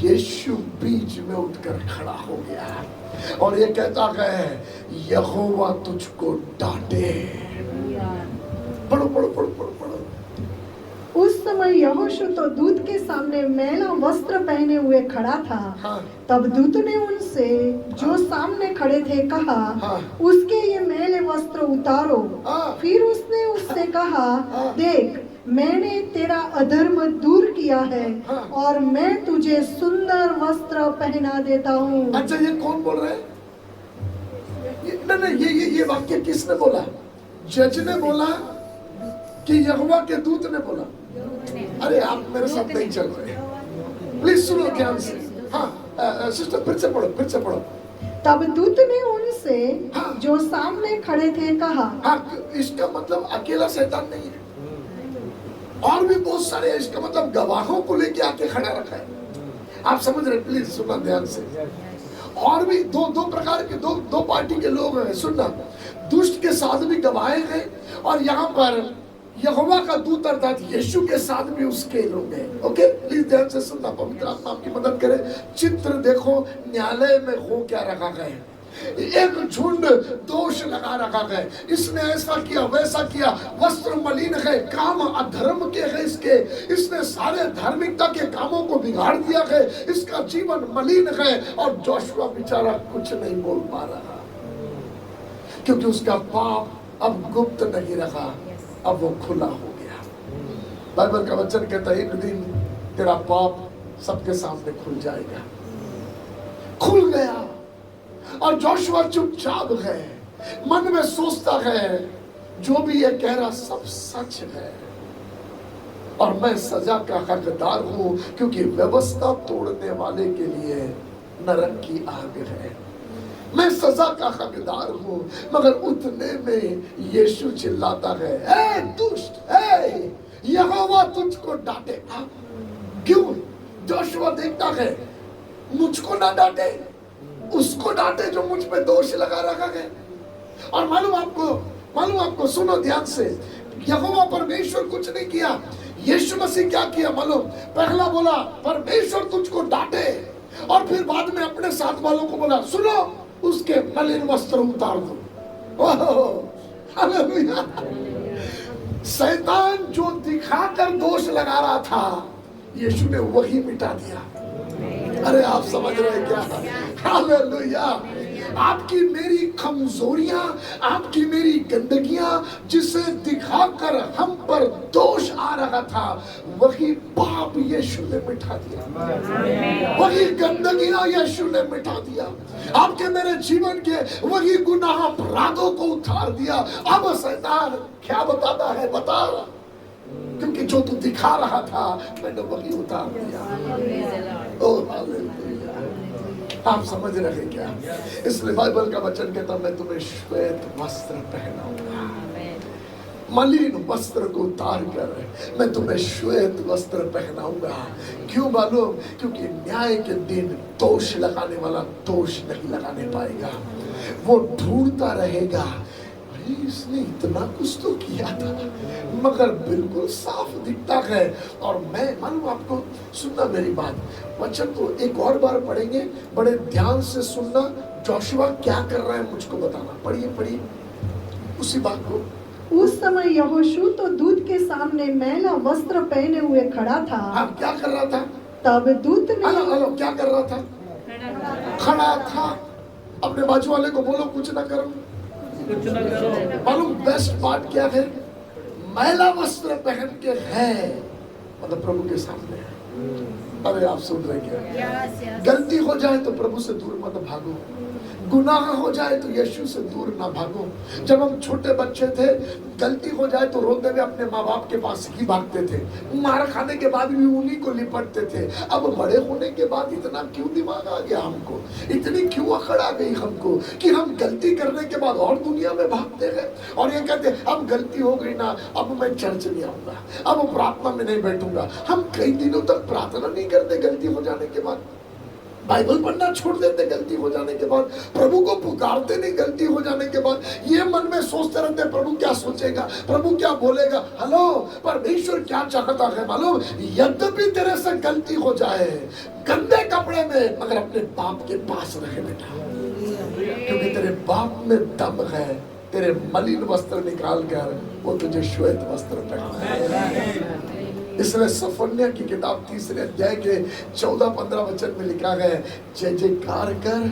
यीशु बीच में उठकर खड़ा हो गया और ये कहता है यहोवा तुझको डांटे। पढ़ो पढ़ो पढ़ो पढ़ो पढ़ो। उस समय यहोशू तो दूत के सामने मैला वस्त्र पहने हुए खड़ा था। हाँ। तब दूत ने उनसे जो सामने खड़े थे कहा, हाँ। उसके ये मैले वस्त्र उतारो। हाँ। फिर उसने उससे कहा, हाँ। देख मैंने तेरा अधर्म दूर किया है हाँ। और मैं तुझे सुंदर वस्त्र पहना देता हूँ। अच्छा ये कौन बोल रहा है? ये वाक्य किसने बोला? जज ने बोला कि यहोवा के दूत ने बोला? अरे आप मेरे साथ नहीं चल रहे, प्लीज सुनो ध्यान से। हाँ सिस्टर फिर से पढ़ो, फिर से पढ़ो। तब दूत ने उनसे हाँ। जो सामने खड़े थे कहा। हाँ, इसका मतलब अकेला शैतान नहीं है, और भी बहुत सारे हैं। इसका मतलब गवाहों को लेके आके खड़ा रखा है। आप समझ रहे? प्लीज सुनना ध्यान से। और भी दो प्रकार के दो पार्टी के लोग हैं। सुनना, दुष्ट के साथ भी गवाहे हैं और यहाँ पर यहोवा का दूत अर्थात यीशु के साथ भी उसके लोग हैं। ओके प्लीज ध्यान से सुनना, पवित्र आत्मा आपकी मदद करे। चित्र देखो, न्यायालय में हो क्या रखा गया है। एक झुंड दोष लगा रखा गया, इसने ऐसा किया वैसा किया, वस्त्र मलिन है, काम अधर्म के है इसने सारे धार्मिकता के कामों को बिगाड़ दिया है, इसका जीवन मलिन है। और जोशुआ बेचारा कुछ नहीं बोल पा रहा, क्योंकि उसका पाप अब गुप्त नहीं रहा, अब वो खुला हो गया। बाइबल का वचन कहता है एक दिन तेरा पाप सबके सामने खुल जाएगा। खुल गया और जोशुआ चुपचाप है, मन में सोचता है जो भी ये कह रहा सब सच है और मैं सजा का हकदार हूं, क्योंकि व्यवस्था तोड़ने वाले के लिए नरक की आग है। मैं सजा का हकदार हूं। मगर उतने में यीशु चिल्लाता है, ए दुष्ट, ए यहोवा तुझको डांटेगा। क्यों? जोशुआ देखता है मुझको ना डांटे, उसको डांटे जो मुझ पे दोष लगा रखा है। और मालूम आपको, सुनो ध्यान से, यहोवा परमेश्वर कुछ नहीं किया। यीशु मसीह क्या किया मालूम? पहला बोला परमेश्वर तुझको डांटे, और फिर बाद में अपने साथ वालों को बोला सुनो उसके मलिन वस्त्र उतार दो। हालेलुया। शैतान जो दिखाकर दोष लगा रहा था, यीशु ने वही मिटा दिया। अरे आप समझ रहे क्या? हालेलुया। आपकी मेरी कमजोरियां, आपकी मेरी गंदगियां जिसे दिखाकर हम पर दोष आ रहा था, वही पाप यीशु ने मिटा दिया, वही गंदगियां यीशु ने मिटा दिया। आपके मेरे जीवन के वही गुनाह अपराधों को उतार दिया। अब शैतान क्या बताता है? बता, क्योंकि जो तू दिखा रहा था मैंने वही उतार दिया। ओ हालेलुया। आप समझ रहे क्या? इसलिए बाइबल का वचन कहता मैं तुम्हें श्वेत वस्त्र पहनाऊंगा, मलिन वस्त्र को उतार कर मैं तुम्हें श्वेत वस्त्र पहनाऊंगा। क्यों मालूम? क्योंकि न्याय के दिन दोष लगाने वाला दोष नहीं लगाने पाएगा। वो ढूंढता रहेगा इसने इतना कुछ तो किया था, मगर बिल्कुल साफ दिखता है। और मैं मालूम आपको, सुनना मेरी बात, वचन तो एक और बार पढ़ेंगे, बड़े ध्यान से सुनना। जोशुआ क्या कर रहा है मुझको बताना। पढ़िए उसी बात को। उस समय यहोशू तो दूत के सामने मैला वस्त्र पहने हुए खड़ा था। हाँ, क्या कर रहा था? तब दूत ने हेलो क्या कर रहा था? खड़ा था। अपने बाजू वाले को बोलो कुछ ना करो। कुछ न करो। मालूम बेस्ट बात क्या है? मैला वस्त्र पहन के है मतलब प्रभु के सामने है। अरे आप सुन रहे क्या? गलती हो जाए तो प्रभु से दूर मत भागो, गुनाह हो जाए तो यीशु से दूर ना भागो। जब हम छोटे बच्चे थे, गलती हो जाए तो रोते हुए अपने माँ बाप के पास ही भागते थे, मार खाने के बाद भी उन्हीं को लिपटते थे। अब बड़े होने के बाद इतना क्यों दिमाग आ गया हमको, इतनी क्यों अकड़ आ गई हमको कि हम गलती करने के बाद और दुनिया में भागते हैं और ये कहते अब गलती हो गई ना, अब मैं चर्च नहीं आऊंगा, अब प्रार्थना में नहीं बैठूंगा। हम कई दिनों तक प्रार्थना नहीं करते गलती हो जाने के बाद, बाइबल पढ़ना छोड़ देते गलती हो जाने के बाद, प्रभु को पुकारते नहीं गलती हो जाने के बाद। ये मन में सोचते रहते प्रभु क्या सोचेगा, प्रभु क्या बोलेगा। हेलो, परमेश्वर क्या चाहता है मालूम? यद्यपि तेरे से गलती हो जाए गंदे कपड़े में, मगर अपने बाप के पास रहे बेटा, क्योंकि तेरे बाप में दम है। तेरे मलिन वस्त्र निकाल कर वो तुझे श्वेत वस्त्र पहनाएगा। इसलिए सफन्या की किताब 3 अध्याय के 14-15 वचन में लिखा है, जय जयकार कर,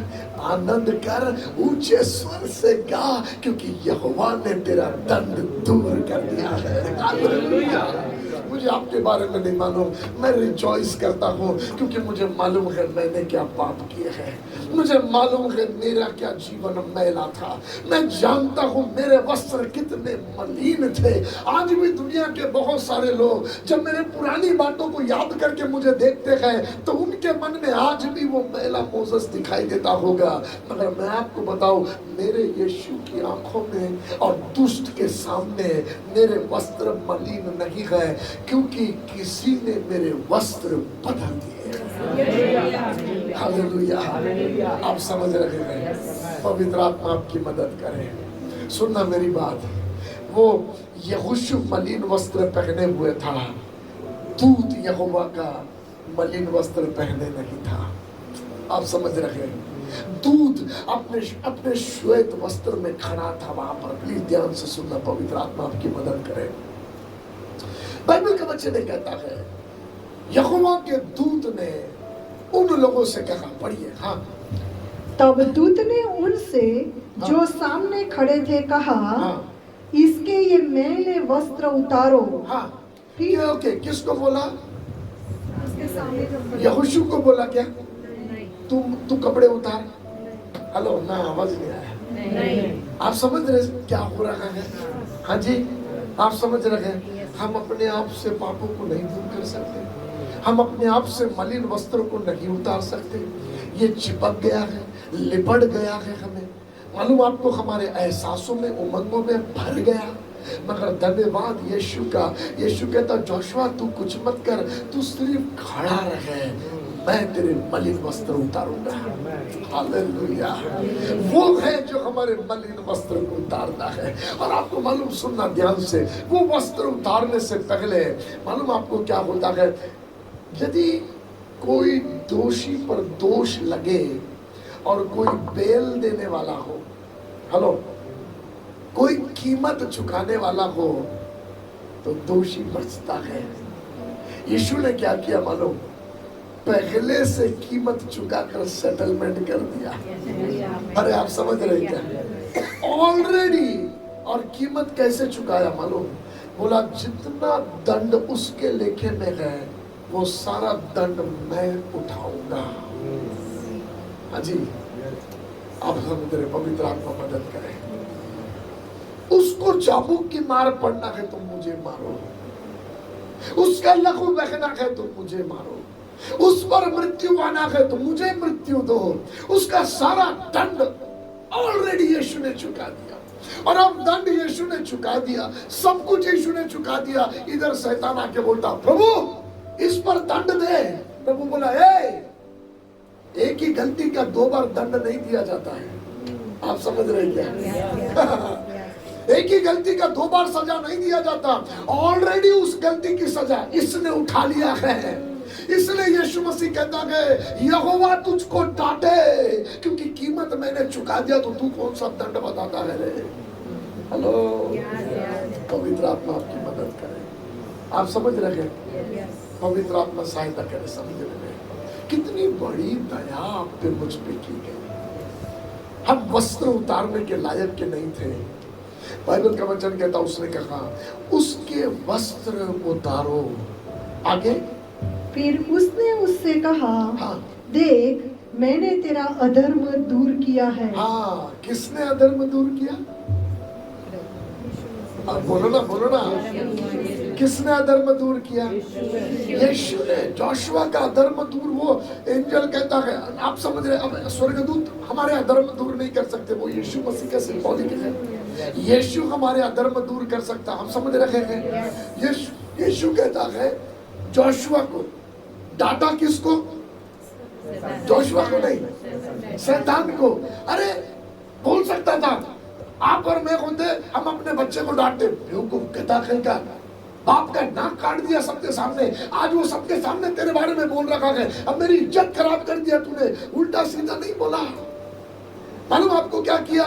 आनंद कर, ऊंचे स्वर से गा, क्योंकि यहोवा ने तेरा दंड दूर कर दिया है। हालेलुया। मुझे आपके बारे में नहीं मालूम, मैं रिजॉइस करता हूँ क्योंकि मुझे मालूम है मैंने क्या पाप किए हैं, मुझे मालूम है मेरा क्या जीवन मैला था, मैं जानता हूँ मेरे वस्त्र कितने मलिन थे। आज भी दुनिया के बहुत सारे लोग जब मेरे पुरानी बातों को याद करके मुझे देखते हैं तो उनके मन में आज भी वो मैला मोसेस दिखाई देता होगा, मगर मैं आपको बताऊं मेरे यीशु की आंखों में और दुष्ट के सामने मेरे वस्त्र मलिन नहीं है, क्योंकि किसी ने मेरे वस्त्र बदल दिए। हालेलुया। आप समझ रहे हैं? पवित्र आत्मा आपकी मदद करे। सुनना मेरी बात, वो यहोशू मलिन वस्त्र पहने हुए था, दूत यहोवा का मलिन वस्त्र पहने नहीं था। आप समझ रहे हैं? दूत अपने श्वेत वस्त्र में खड़ा था वहां पर। प्लीज ध्यान से सुनना, पवित्र आत्मा आपकी मदद करे। बाइबल के वचन में कहता है यहोवा के दूत ने उन लोगों से कहा, पढ़िए। हाँ, तब दूत ने उनसे जो सामने खड़े थे कहा, इसके ये मैले वस्त्र उतारो। हाँ, ओके, किसको बोला? उसके सामने यहोशू को बोला क्या? तू कपड़े उतार। हेलो, ना आवाज नहीं आया। नहीं। आप समझ रहे क्या हो रहा है? हाँ जी, आप समझ रहे हैं? हम अपने आप से पापों को नहीं दूर कर सकते, हम अपने आप से मलिन वस्त्र को नहीं उतार सकते। ये चिपक गया है, लिपट गया है हमें। मालूम आपको, हमारे एहसासों में, उमंगों में भर गया। मगर धन्यवाद यीशु का। यीशु कहता, जोशुआ तू कुछ मत कर, तू सिर्फ खड़ा रहे, मैं तेरे मलिन वस्त्र उतारूंगा। हालेलुया। वो है जो हमारे मलिन वस्त्र को उतारता है। और आपको मालूम, सुनना ध्यान से, वो वस्त्र उतारने से पहले मालूम आपको क्या होता है? यदि कोई दोषी पर दोष लगे और कोई बेल देने वाला हो, हेलो, कोई कीमत चुकाने वाला हो, तो दोषी बचता है। यीशु ने क्या किया मालूम? पहले से कीमत चुकाकर सेटलमेंट कर दिया। अरे आप समझ रहे क्या? ऑलरेडी। और कीमत कैसे चुकाया मालूम? बोला जितना दंड उसके लेखे में है वो सारा दंड मैं उठाऊंगा। हाँ जी, आप समझ रहे? पवित्र आत्मा मदद करे। उसको चाबुक की मार पड़ना है तो मुझे मारो, उसका लहू बहना है तो मुझे मारो, उस पर मृत्यु आना है तो मुझे मृत्यु दो। उसका सारा दंड ऑलरेडी यीशु ने चुका दिया। और अब दंड यीशु ने चुका दिया, सब कुछ यीशु ने चुका दिया। इधर शैतान आके बोलता, प्रभु इस पर दंड दे। प्रभु बोला, एक ही गलती का 2 बार दंड नहीं दिया जाता है। आप समझ रहे क्या? एक ही गलती का 2 बार सजा नहीं दिया जाता। ऑलरेडी उस गलती की सजा इसने उठा लिया है। इसलिए यीशु मसीह कहता है, यहोवा तुझको डांटे क्योंकि कीमत मैंने चुका दिया, तो तू कौन सा दंड बताता है रे? हेलो, पवित्र आत्मा आपकी मदद करे। आप समझ रहे हैं? पवित्र आत्मा सहायता करे समझने में। कितनी बड़ी दया आप पे मुझ पे की गई। हम वस्त्र उतारने के लायक के नहीं थे। बाइबल का वचन कहता, उसने कहा उसके वस्त्र उतारो। आगे, फिर उसने उससे कहा, हाँ देख मैंने तेरा अधर्म दूर किया है। हाँ, किसने अधर्म दूर किया? अब बोलो ना, किसने अधर्म दूर किया? यीशु ने। जोशुआ का अधर्म दूर, वो एंजल कहता है, आप समझ रहे, अब स्वर्गदूत हमारे अधर्म दूर नहीं कर सकते, वो यीशु मसीह का सिंबॉलिक है। यीशु हमारे अधर्म दूर कर सकता, हम समझ रहे हैं। यीशु कहता है जोशुआ को, डांटा किसको? जोशुआ को नहीं, शैतान को। अरे बोल सकता था, आप और मैं होते हम अपने बच्चे को डांटते, बेवकूफ कहता का बाप का नाक काट दिया सबके सामने, आज वो सबके सामने तेरे बारे में बोल रखा है, अब मेरी इज्जत खराब कर दिया तूने। उल्टा सीधा नहीं बोला। मालूम आपको क्या किया?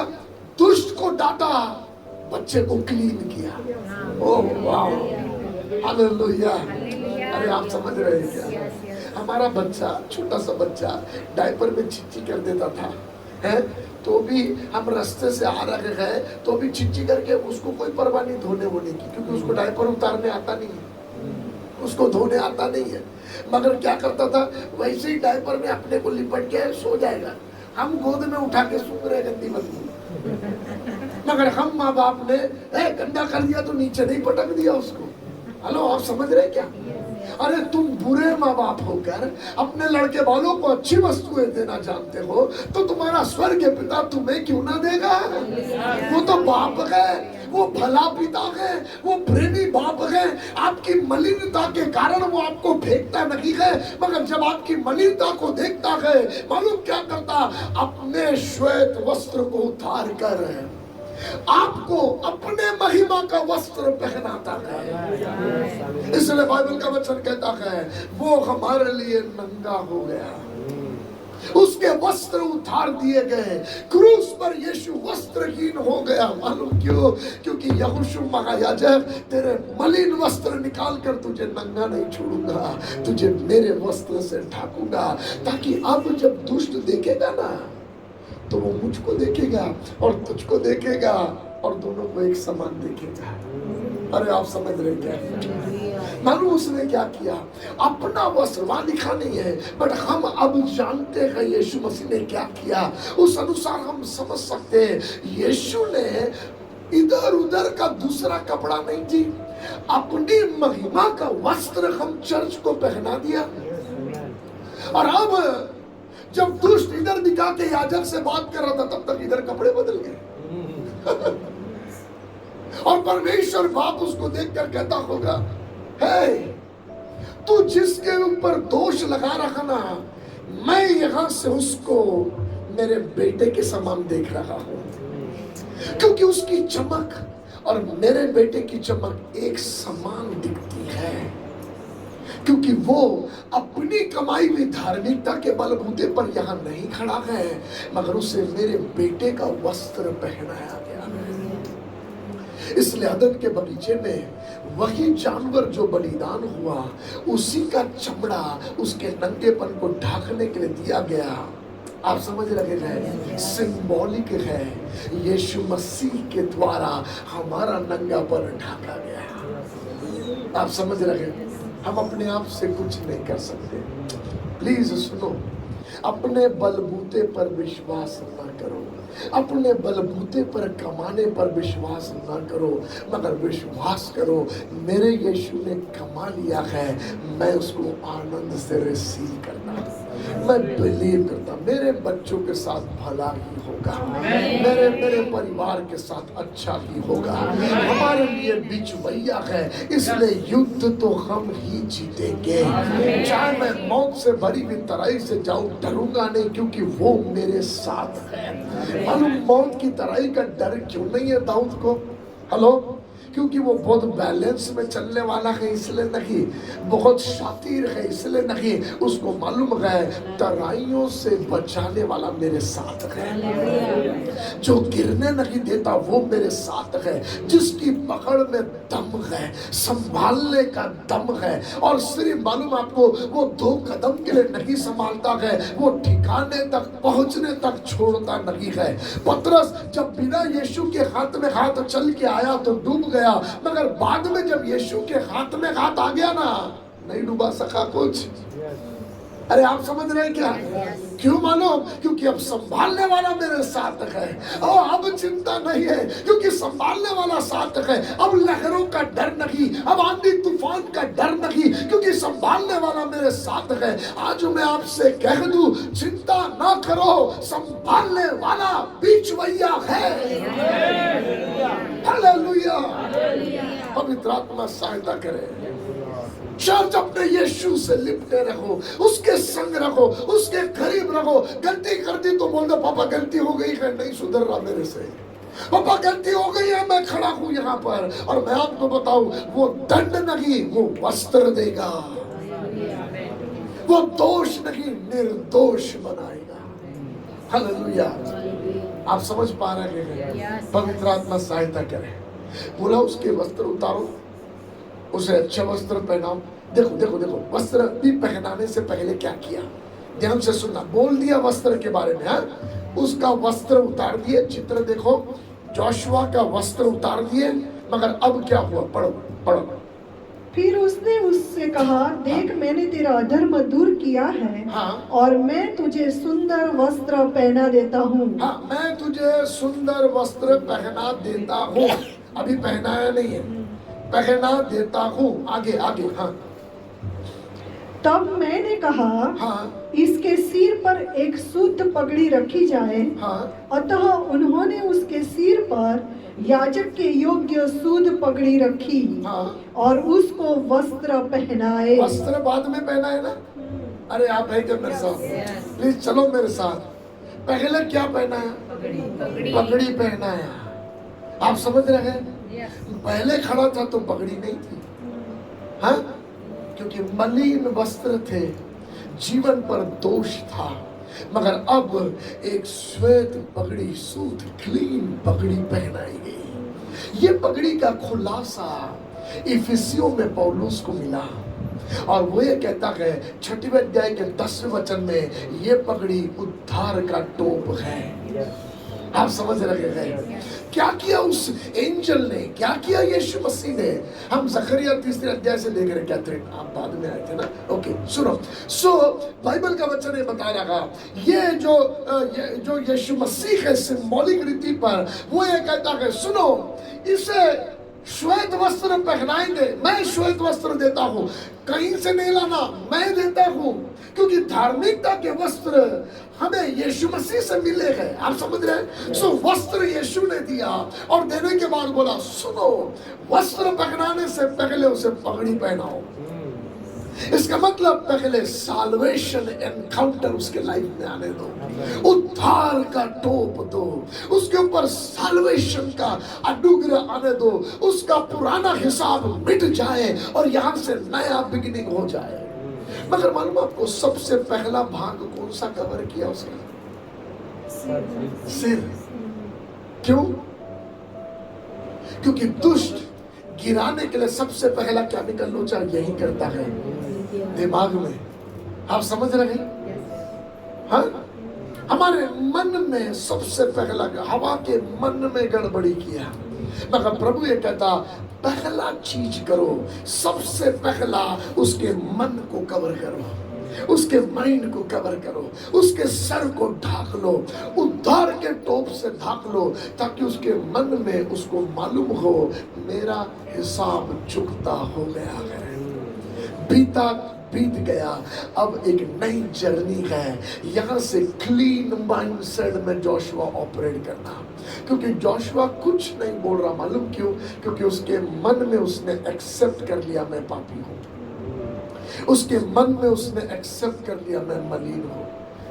दुष्ट को डांटा, बच्चे को क्लीन किया। ओह वाह, हालेलुया। अरे आप समझ रहे हैं क्या? हमारा बच्चा, छोटा सा बच्चा डायपर में छिच्ची कर देता था, है तो भी हम रास्ते से आ रहे हैं तो भी छिच्ची करके, उसको कोई परवाह नहीं धोने वोने की, क्योंकि उसको डायपर उतारने आता नहीं है, उसको धोने आता नहीं है। मगर क्या करता था, वैसे ही डायपर में अपने को लिपट के सो जाएगा, हम गोद में उठा के सूंघ रहे गंदी बदबू। मगर हम माँ बाप ने गंदा कर दिया तो नीचे नहीं पटक दिया उसको। हेलो, आप समझ रहे क्या? अरे तुम बुरे माँ बाप होकर अपने लड़के वालों को अच्छी वस्तुएं देना जानते हो, तो तुम्हारा स्वर्ग पिता तुम्हें क्यों ना देगा? वो तो बाप है, वो भला पिता है, वो प्रेमी बाप है। आपकी मलिनता के कारण वो आपको फेंकता नहीं है, मगर जब आपकी मलिनता को देखता है, मालूम क्या करता? अपने श्वेत वस्त्र को उतार कर आपको अपने महिमा का वस्त्र पहनाता है। इसलिए बाइबल का वचन कहता है, वो हमारे लिए नंगा हो गया, उसके वस्त्र उतार दिए गए। क्रूस पर यीशु वस्त्रहीन हो गया। मालूम क्यों? क्योंकि यहोशू महायाजक, तेरे मलिन वस्त्र निकाल कर तुझे नंगा नहीं छोड़ूंगा, तुझे मेरे वस्त्र से ढाकूंगा, ताकि अब जब दुष्ट देखेगा ना, तो वो मुझको देखेगा और तुझको देखेगा और दोनों को एक समान देखेगा। अरे आप समझ रहे क्या? मालूम उसने क्या किया? अपना वस्त्र, वहां लिखा नहीं है, बट हम अब जानते हैं यीशु मसीह ने क्या किया, उस अनुसार हम समझ सकते हैं। यीशु ने इधर उधर का दूसरा कपड़ा नहीं जी, अपनी महिमा का वस्त्र हम चर्च को पहना दिया। और अब जब दुष्ट इधर दिखा के याजक से बात कर रहा था, तब तक इधर कपड़े बदल गए। और परमेश्वर बाप उसको देखकर कहता होगा, हे तू जिसके ऊपर दोष लगा रखा ना, मैं यहां से उसको मेरे बेटे के समान देख रहा हूं, क्योंकि उसकी चमक और मेरे बेटे की चमक एक समान दिखती है, क्योंकि वो अपनी कमाई हुई धार्मिकता के बलबूते पर यहाँ नहीं खड़ा है, मगर उसे मेरे बेटे का वस्त्र पहनाया गया है। इसलिए अदन के बगीचे में वही जानवर जो बलिदान हुआ, उसी का चमड़ा उसके नंगेपन को ढाकने के लिए दिया गया। आप समझ रहे हैं? सिंबॉलिक है, यीशु मसीह के द्वारा हमारा नंगापन ढाका गया। आप समझ रहे हैं? हम अपने आप से कुछ नहीं कर सकते। प्लीज सुनो, अपने बलबूते पर विश्वास न करो, अपने बलबूते पर कमाने पर विश्वास न करो, मगर विश्वास करो मेरे यीशु ने कमा लिया है, मैं उसको आनंद से रिसीव करना, मैं बिलीव करता, मेरे बच्चों के साथ भला ही होगा, मेरे परिवार के साथ अच्छा ही होगा, हमारे लिए बिचवैया है, इसलिए युद्ध तो हम ही जीतेंगे। चाहे मैं मौत से भरी हुई तराई से जाऊं, डरूंगा नहीं, क्योंकि वो मेरे साथ है। मालूम मौत की तराई का डर क्यों नहीं है दाऊद को? हेलो, क्योंकि वो बहुत बैलेंस में चलने वाला है इसलिए नहीं, बहुत शातिर है इसलिए नहीं, उसको मालूम है तराइयों से बचाने वाला मेरे साथ है, जो गिरने नहीं देता वो मेरे साथ है, जिसकी पकड़ में दम है, संभालने का दम है। और सिर्फ मालूम आपको, वो 2 कदम के लिए नहीं संभालता है, वो ठिकाने तक पहुंचने तक छोड़ता नहीं है। पतरस जब बिना यीशु के हाथ में हाथ चल के आया तो डूब गया, मगर बाद में जब यीशु के हाथ में हाथ आ गया ना, नहीं डूबा सका कुछ। अरे आप समझ रहे हैं क्या? क्यों मालूम? क्योंकि अब संभालने वाला मेरे साथ है। और अब चिंता नहीं है क्योंकि संभालने वाला साथ है। अब लहरों का डर नहीं, अब आंधी तूफान का डर नहीं, क्योंकि संभालने वाला मेरे साथ है। आज मैं आपसे कह दूं, चिंता ना करो, संभालने वाला बीचवैया है। हालेलुया। पवित्र आत्मा सहायता करे। चर्च अपने यीशु से लिपटे रखो, उसके संग रखो, उसके करीब रखो। गलती कर दी तो बोल दो पापा गलती हो गई है, नहीं सुधर रहा मेरे से, पापा गलती हो गई है, मैं खड़ा हूं यहाँ पर। और मैं आपको बताऊं, वो दंड नहीं, वो वस्त्र देगा, वो दोष नहीं, निर्दोष बनाएगा। हालेलुया। आप समझ पा रहे हैं? पवित्र आत्मा सहायता करे। बोला उसके वस्त्र उतारो, उसे अच्छा वस्त्र पहनाओ। देखो देखो देखो, वस्त्र भी पहनाने से पहले क्या किया, ध्यान से सुनना। बोल दिया वस्त्र के बारे में, हाँ? उसका वस्त्र उतार दिए। चित्र देखो, जोशुआ का वस्त्र उतार दिए, मगर अब क्या हुआ? पढ़ो पढ़ो। फिर उसने उससे कहा, देख मैंने तेरा अधर्म दूर किया है, हाँ। और मैं तुझे सुंदर वस्त्र पहना देता हूँ। हाँ, मैं तुझे सुंदर वस्त्र पहना देता हूँ। अभी पहनाया नहीं है, पहना देता हूँ। आगे आगे। हाँ। तब मैंने कहा, हाँ। इसके सिर पर एक शुद्ध पगड़ी रखी जाए। हाँ। अतः उन्होंने उसके सिर पर याजक के योग्य शुद्ध पगड़ी रखी। हाँ। और उसको वस्त्र पहनाए। वस्त्र बाद में पहना है ना? अरे आप है क्या मेरे साथ? प्लीज चलो मेरे साथ। पहले क्या पहना है? पगड़ी पहनाया। आप समझ रहे हैं? पहले खड़ा था तो पगड़ी नहीं थी, हाँ? क्योंकि मलिन वस्त्र थे, जीवन पर दोष था। मगर अब एक श्वेत पगड़ी, शुद्ध क्लीन पगड़ी पहनाई गई। ये पगड़ी का खुलासा इफिसियों में पौलुस को मिला, और वो ये कहता है 6वें अध्याय के 10वें वचन में, ये पगड़ी उद्धार का टोप है। आप समझ रहे हैं? क्या किया उस एंजल ने, क्या किया यीशु मसीह ने? हम जकरिया 3 अध्याय से देख रहे। कैथरीन आप बाद में आए थे ना? ओके सुनो। सो बाइबल का वचन ये बता रहा, ये जो यीशु मसीह है सिंबॉलिक रीति पर, वो ये कहता है, सुनो, इसे श्वेत वस्त्र पहनाएंगे। मैं श्वेत वस्त्र देता हूँ, कहीं से नहीं लाना, मैं देता हूँ। क्योंकि धार्मिकता के वस्त्र हमें यीशु मसीह से मिले हैं। आप समझ रहे हैं? सो वस्त्र यीशु ने दिया, और देने के बाद बोला, सुनो, वस्त्र पहनाने से पहले उसे पगड़ी पहनाओ। इसका मतलब पहले साल्वेशन एनकाउंटर उसके लाइफ में आने दो, उद्धार का टोप दो, उसके ऊपर साल्वेशन का अनुग्रह आने दो, उसका पुराना हिसाब मिट जाए और यहाँ से नया बिगिनिंग हो जाए। मगर मालूम आपको, सबसे पहला भाग कौन सा कवर किया उसका? सिर। क्यों? क्योंकि दुष्ट गिराने के लिए सबसे पहला केमिकल लोचा यही करता है, दिमाग में। आप समझ रहे हैं? हाँ, हमारे मन में सबसे पहला, हवा के मन में गड़बड़ी किया। मगर प्रभु ये कहता, पहला चीज करो, सबसे पहला उसके मन को कवर करो, उसके माइंड को कवर करो, उसके सर को ढाक लो, उद्धार के टोप से ढाक लो, ताकि उसके मन में उसको मालूम हो, मेरा हिसाब चुकता हो गया है, बीत गया। अब एक नई जर्नी है, यहाँ से क्लीन माइंडसेट में जोशुआ ऑपरेट करना। क्योंकि जोशुआ कुछ नहीं बोल रहा, मालूम क्यों? क्योंकि उसके मन में उसने एक्सेप्ट कर लिया मैं पापी हूँ, उसके मन में उसने एक्सेप्ट कर लिया मैं मलिन हूँ।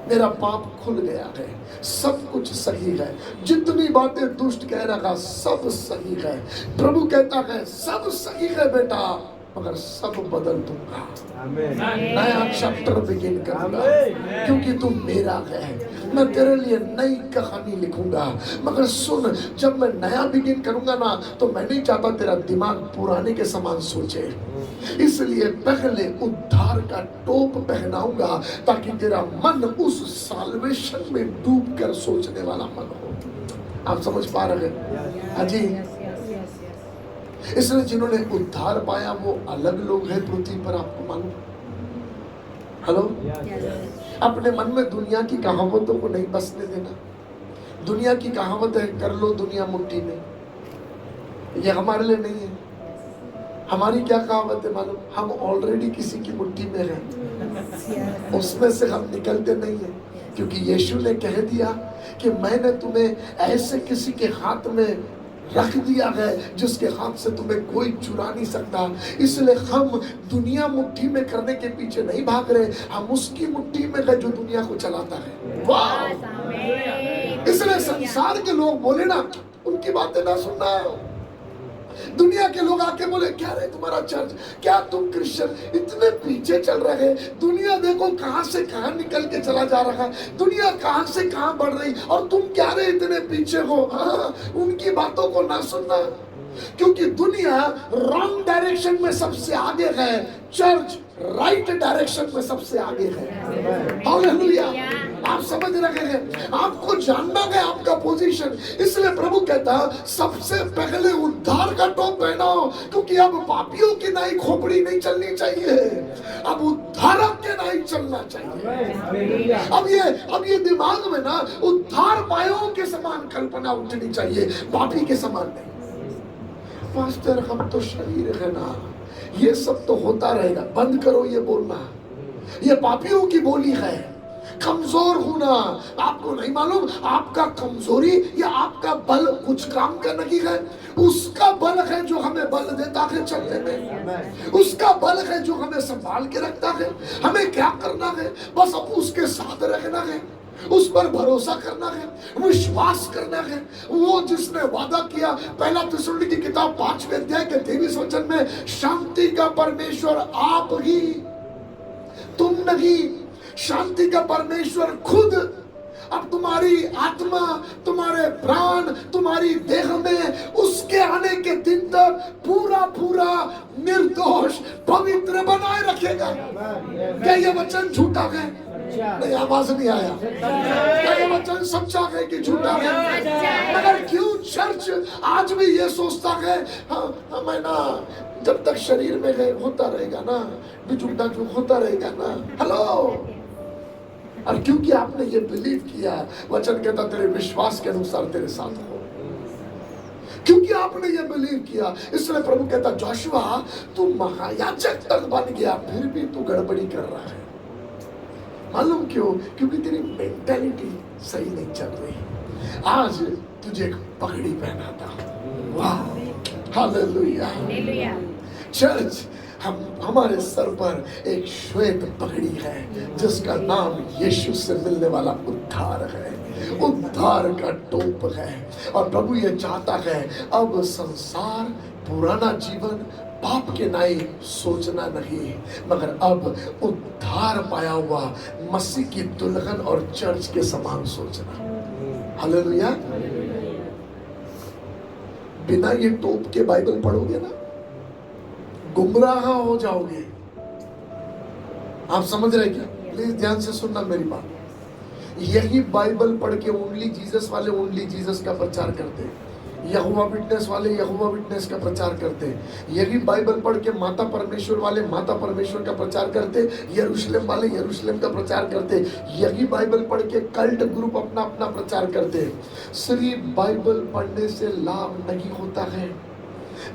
मेरा पाप खुल गया है, सब कुछ सही है, जितनी बातें दुष्ट कह रहा सब सही है। प्रभु कहता है सब सही है बेटा, मगर सब बदल दूंगा, नया चैप्टर बिगिन करूंगा, क्योंकि तू मेरा है। मैं तेरे लिए नई कहानी लिखूंगा। मगर सुन, जब मैं नया बिगिन करूंगा ना, तो मैं नहीं चाहता तेरा दिमाग पुराने के समान सोचे। इसलिए पहले उद्धार का टोप पहनाऊंगा, ताकि तेरा मन उस साल्वेशन में डूब कर सोचने वाला मन हो। आप समझ पा रहे हैं? अजी, इसलिए जिन्होंने उद्धार पाया वो अलग लोग हैं पृथ्वी पर, आपको मालूम? हेलो, अपने मन में दुनिया की कहावतों को नहीं बसने देना। दुनिया की कहावत है, कर लो दुनिया मुट्ठी में, ये हमारे लिए नहीं है। हमारी क्या कहावत है मालूम? हम ऑलरेडी किसी की मुट्ठी में हैं, उसमें से हम निकलते नहीं है, क्योंकि यीशु ने कह दिया कि मैंने तुम्हें ऐसे किसी के हाथ में रख दिया है जिसके हाथ से तुम्हें कोई चुरा नहीं सकता। इसलिए हम दुनिया मुट्ठी में करने के पीछे नहीं भाग रहे, हम उसकी मुट्ठी में है जो दुनिया को चलाता है। वाह! इसलिए संसार के लोग बोले ना, उनकी बातें ना सुनना। दुनिया के लोग आके बोले क्या रे तुम्हारा चर्च, क्या तुम क्रिश्चियन इतने पीछे चल रहे हैं, दुनिया देखो कहां से कहां निकल के चला जा रहा है, दुनिया कहां से कहां बढ़ रही, और तुम क्या रे इतने पीछे हो। हाँ, उनकी बातों को ना सुनना, क्योंकि दुनिया रॉन्ग डायरेक्शन में सबसे आगे है, चर्च राइट डायरेक्शन में सबसे आगे है। हालेलुया! आप समझ रहे हैं? आपको जानना है आपका पोजीशन। इसलिए प्रभु कहता सबसे पहले उद्धार का टोप पहनाओ, क्योंकि अब पापियों की नाई खोपड़ी नहीं चलनी चाहिए, अब उद्धारक के नाई चलना चाहिए। अब ये दिमाग में ना उद्धार पायों के समान कल्पना उठनी चाहिए, पापी के समान नहीं। पास्टर हम तो शरीर है ना, ये सब तो होता रहेगा, बंद करो ये बोलना, ये पापियों की बोली है। कमजोर होना, आपको नहीं मालूम आपका कमजोरी या आपका बल कुछ काम का नहीं है, उसका बल है जो हमें बल देता है चलने में, उसका बल है जो हमें संभाल के रखता है। हमें क्या करना है? बस अब उसके साथ रहना है, उस पर भरोसा करना है, विश्वास करना है। वो जिसने वादा किया, पहला थिस्सलुनीकी की किताब 5वें अध्याय के 23 वचन में, शांति का परमेश्वर आप ही, तुम नहीं, शांति का परमेश्वर खुद अब तुम्हारी आत्मा, तुम्हारे प्राण, तुम्हारी देह में उसके आने के दिन तक पूरा पूरा निर्दोष पवित्र बनाए रखेगा। क्या ये वचन झूठा है? नहीं, आवाज नहीं आया। क्या ये वचन सच्चा है कि झूठा है? मगर क्यों चर्च आज भी ये सोचता है हमें ना जब तक शरीर में है होता रहेगा ना, बिजुटा जो होता रहेगा ना। हेलो, और क्योंकि आपने ये बिलीव किया, वचन कहता तेरे विश्वास के अनुसार तेरे साथ हो, क्योंकि आपने ये बिलीव किया। इसलिए प्रभु कहता जोशुआ तू महायाजक तक बन गया, फिर भी तू गड़बड़ी कर रहा है। मालूम क्यों? क्योंकि तेरी मेंटालिटी सही नहीं चल रही। आज तुझे एक पगड़ी पहनाता हूं। वाह, हालेलुया। चर्च, हमारे सर पर एक श्वेत पगड़ी है जिसका नाम यीशु से मिलने वाला उद्धार है, उद्धार का टोप है। और प्रभु ये चाहता है अब संसार, पुराना जीवन, पाप के नाई सोचना नहीं, मगर अब उद्धार पाया हुआ मसीह की दुल्हन और चर्च के समान सोचना। हालेलुया। बिना ये टोप के बाइबल पढ़ोगे ना, गुमराह हो जाओगे। आप समझ रहे क्या? प्लीज ध्यान से सुनना मेरी बात। यही बाइबल पढ़ के ओनली जीसस वाले ओनली जीसस का प्रचार करते, यहोवा विटनेस वाले यहोवा विटनेस का प्रचार करते, यही बाइबल पढ़ के माता परमेश्वर वाले माता परमेश्वर का प्रचार करते, यरूशलेम वाले यरूशलेम का प्रचार करते, यही बाइबल पढ़ के कल्ट ग्रुप अपना अपना प्रचार करते। सिर्फ बाइबल पढ़ने से लाभ नहीं होता है।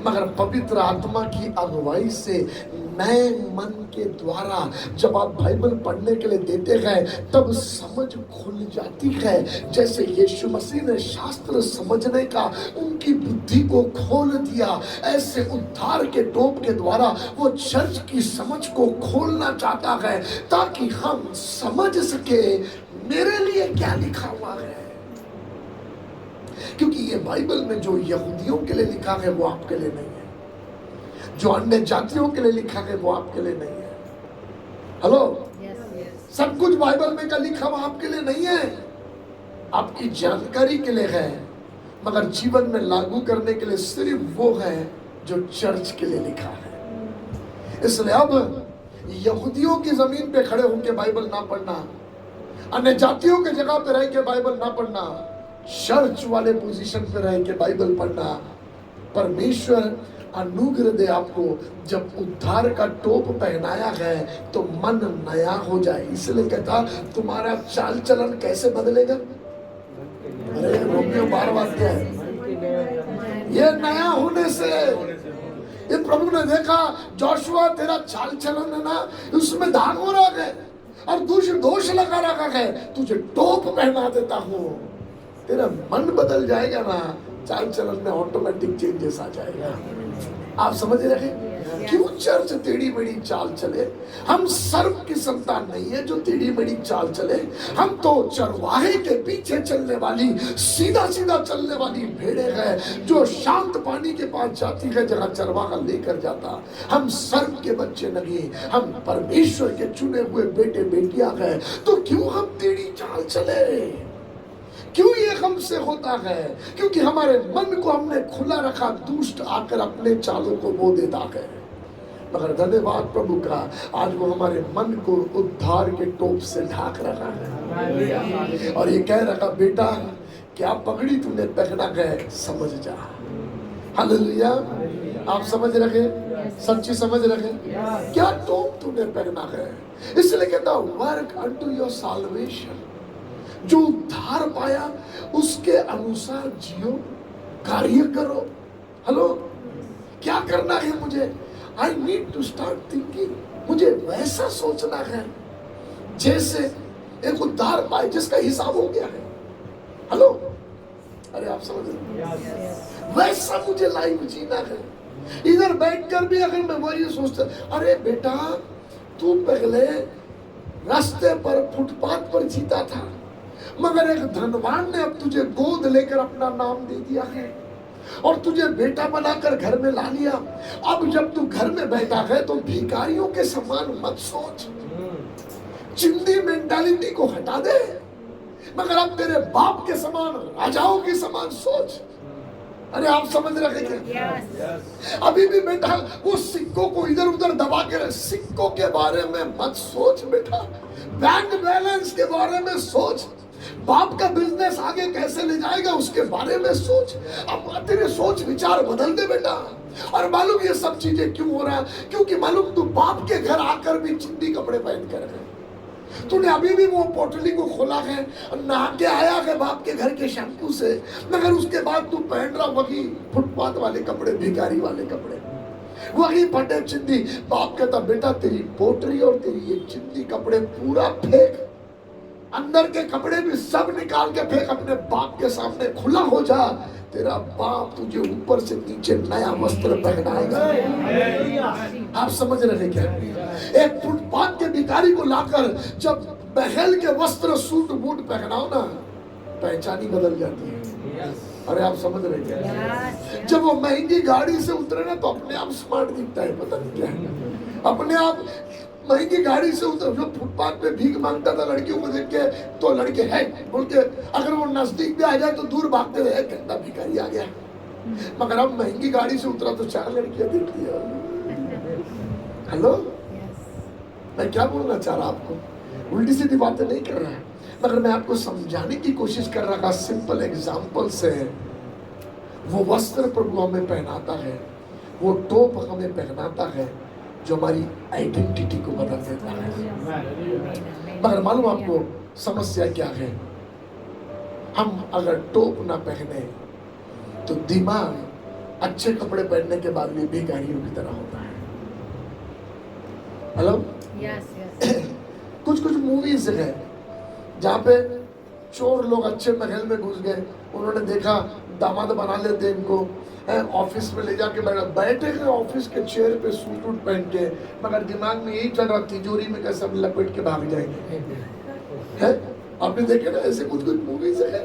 मगर पवित्र आत्मा की अगुवाई से नए मन के द्वारा जब आप बाइबल पढ़ने के लिए देते हैं तब समझ खुल जाती है। जैसे यीशु मसीह ने शास्त्र समझने का उनकी बुद्धि को खोल दिया, ऐसे उद्धार के डोप के द्वारा वो चर्च की समझ को खोलना चाहता है ताकि हम समझ सके मेरे लिए क्या लिखा हुआ है। क्योंकि ये बाइबल में जो यहूदियों के लिए लिखा है वो आपके लिए नहीं है, जो अन्य जातियों के लिए लिखा है वो आपके लिए नहीं है। हेलो, सब कुछ बाइबल में का लिखा हुआ आपके लिए नहीं है, आपकी जानकारी के लिए है, मगर जीवन में लागू करने के लिए सिर्फ वो है जो चर्च के लिए लिखा है। इसलिए अब यहूदियों की जमीन पे खड़े होकर बाइबल ना पढ़ना, अन्य जातियों के जगह पे रह के बाइबल ना पढ़ना, चर्च वाले पोजीशन पे रह के बाइबल पढ़ना। परमेश्वर अनुग्रह दे आपको, जब उद्धार का टोप पहनाया है तो मन नया हो जाए। इसलिए कहता तुम्हारा चाल चलन कैसे बदलेगा। अरे रोमियो 12 वाक्य है, ये नया होने से। ये प्रभु ने देखा जोशुआ तेरा चाल चलन है ना, उसमें दाग हो रहा है और दोष लगा रखा है, तुझे टोप पहना देता हूँ, तेरा मन बदल जाएगा ना, चाल चलन में ऑटोमेटिक चेंजेस आ जाएगा। आप समझ रहे हैं क्यों चर्च टेढ़ी मेढ़ी चाल चले। हम सर्व की संतान नहीं है जो टेढ़ी मेढ़ी चाल चले, हम तो चरवाहे के पीछे चलने वाली, सीधा सीधा चलने वाली भेड़े हैं जो शांत पानी के पास जाती है जहाँ चरवाहा लेकर जाता। हम सर्व के बच्चे नहीं, हम परमेश्वर के चुने हुए बेटे बेटियां हैं। तो क्यों हम टेढ़ी चाल चले, क्यों ये हमसे होता है? क्योंकि हमारे मन को हमने खुला रखा, दुष्ट आकर अपने चालों को बो देता है। मगर धन्यवाद प्रभु का, आज वो हमारे मन को उद्धार के टोप से ढाक रखा है और ये कह रखा बेटा क्या पगड़ी तूने पहना है, समझ जा। हालेलुया। आप समझ रखे, सच्ची समझ रखे, क्या टोप तूने पहना है। इसलिए कहता वर्क अनटू योर साल्वेशन, जो उद्धार पाया उसके अनुसार जियो, कार्य करो। हेलो, क्या करना है मुझे? I need to start thinking, मुझे वैसा सोचना है जैसे एक उद्धार पाए जिसका हिसाब हो गया है। हेलो, अरे आप समझ रहे, वैसा मुझे लाइफ जीना है। इधर बैठकर भी अगर मैं वही सोचता, अरे बेटा तू पहले रास्ते पर फुटपाथ पर जीता था, मगर एक धनवान ने अब तुझे गोद लेकर अपना नाम दे दिया है और तुझे बेटा बनाकर घर में ला लिया। अब जब तू घर में बैठा है तो भिखारियों के समान मत सोच, चिंदी मेंटालिटी को हटा दे, मगर अब तेरे बाप के समान, राजाओं के समान सोच। अरे आप समझ रहे क्या? अभी भी बेटा वो सिक्कों को इधर उधर दबा के, सिक्कों के बारे में मत सोच बेटा, बैंक बैलेंस के बारे में सोच, बाप का बिजनेस आगे कैसे ले जाएगा उसके बारे में सोच। अब तेरे सोच विचार बदल दे बेटा। और मालूम ये सब चीजें क्यों हो रहा है? क्योंकि मालूम तू बाप के घर आकर भी चिंदी कपड़े पहन कर है, तूने अभी भी वो पोटली को खोला है, नहा के आया है बाप के घर के शैम्पू से, मगर उसके बाद तू पहन रहा वही फुटपाथ वाले कपड़े, भिखारी वाले कपड़े, वही फटे चिंदी। बाप कहता बेटा तेरी पोटली और तेरी ये चिंदी कपड़े पूरा फेंक, अंदर के कपड़े भी सब निकाल के फेंक, अपने बाप के सामने खुला हो जा, तेरा बाप तुझे ऊपर से नीचे नया वस्त्र पहनाएगा। आप समझ रहे क्या? एक फुटपाथ के भिखारी को लाकर जब महल के वस्त्र सूट बूट पहनाओ ना, पहचान ही बदल जाती है। अरे आप समझ रहे क्या? जब वो महंगी गाड़ी से उतरे ना तो अपने आप स्मार्ट दिखता है, पता नहीं क्या है, अपने आप महंगी गाड़ी से उतर। जो फुटपाथ पे भीख मांगता था लड़कियों को देख के, तो लड़के है बोल के अगर वो नजदीक भी आ जाए तो दूर भागते रहे, कहता भिखारी आ गया। मगर अब महंगी गाड़ी से उतरा तो 4 लड़कियां दिख लिया। हेलो, मैं क्या बोलना चाह रहा आपको, उल्टी सीधी बातें नहीं कर रहा है, मगर मैं आपको समझाने की कोशिश कर रहा था सिंपल एग्जाम्पल से। वो वस्त्र प्रभु हमें पहनाता है, वो टोप हमें पहनाता है जो हमारी आइडेंटिटी को बदल देता है। मगर मालूम आपको समस्या क्या है? हम अगर टोप ना पहने तो दिमाग अच्छे कपड़े पहनने के बाद भी भिखारियों की तरह होता है। हेलो, कुछ मूवीज है जहाँ पे चोर लोग अच्छे महल में घुस गए, उन्होंने देखा दामाद बना लेते इनको, ऑफिस में ले जाके बैठे हैं ऑफिस के चेयर पे सूट वूट पहन के, मगर दिमाग में यही चल रहा तिजोरी में कैसे हम लपेट के भाग जाएंगे। है आपने देखे ना ऐसे कुछ मूवीज है,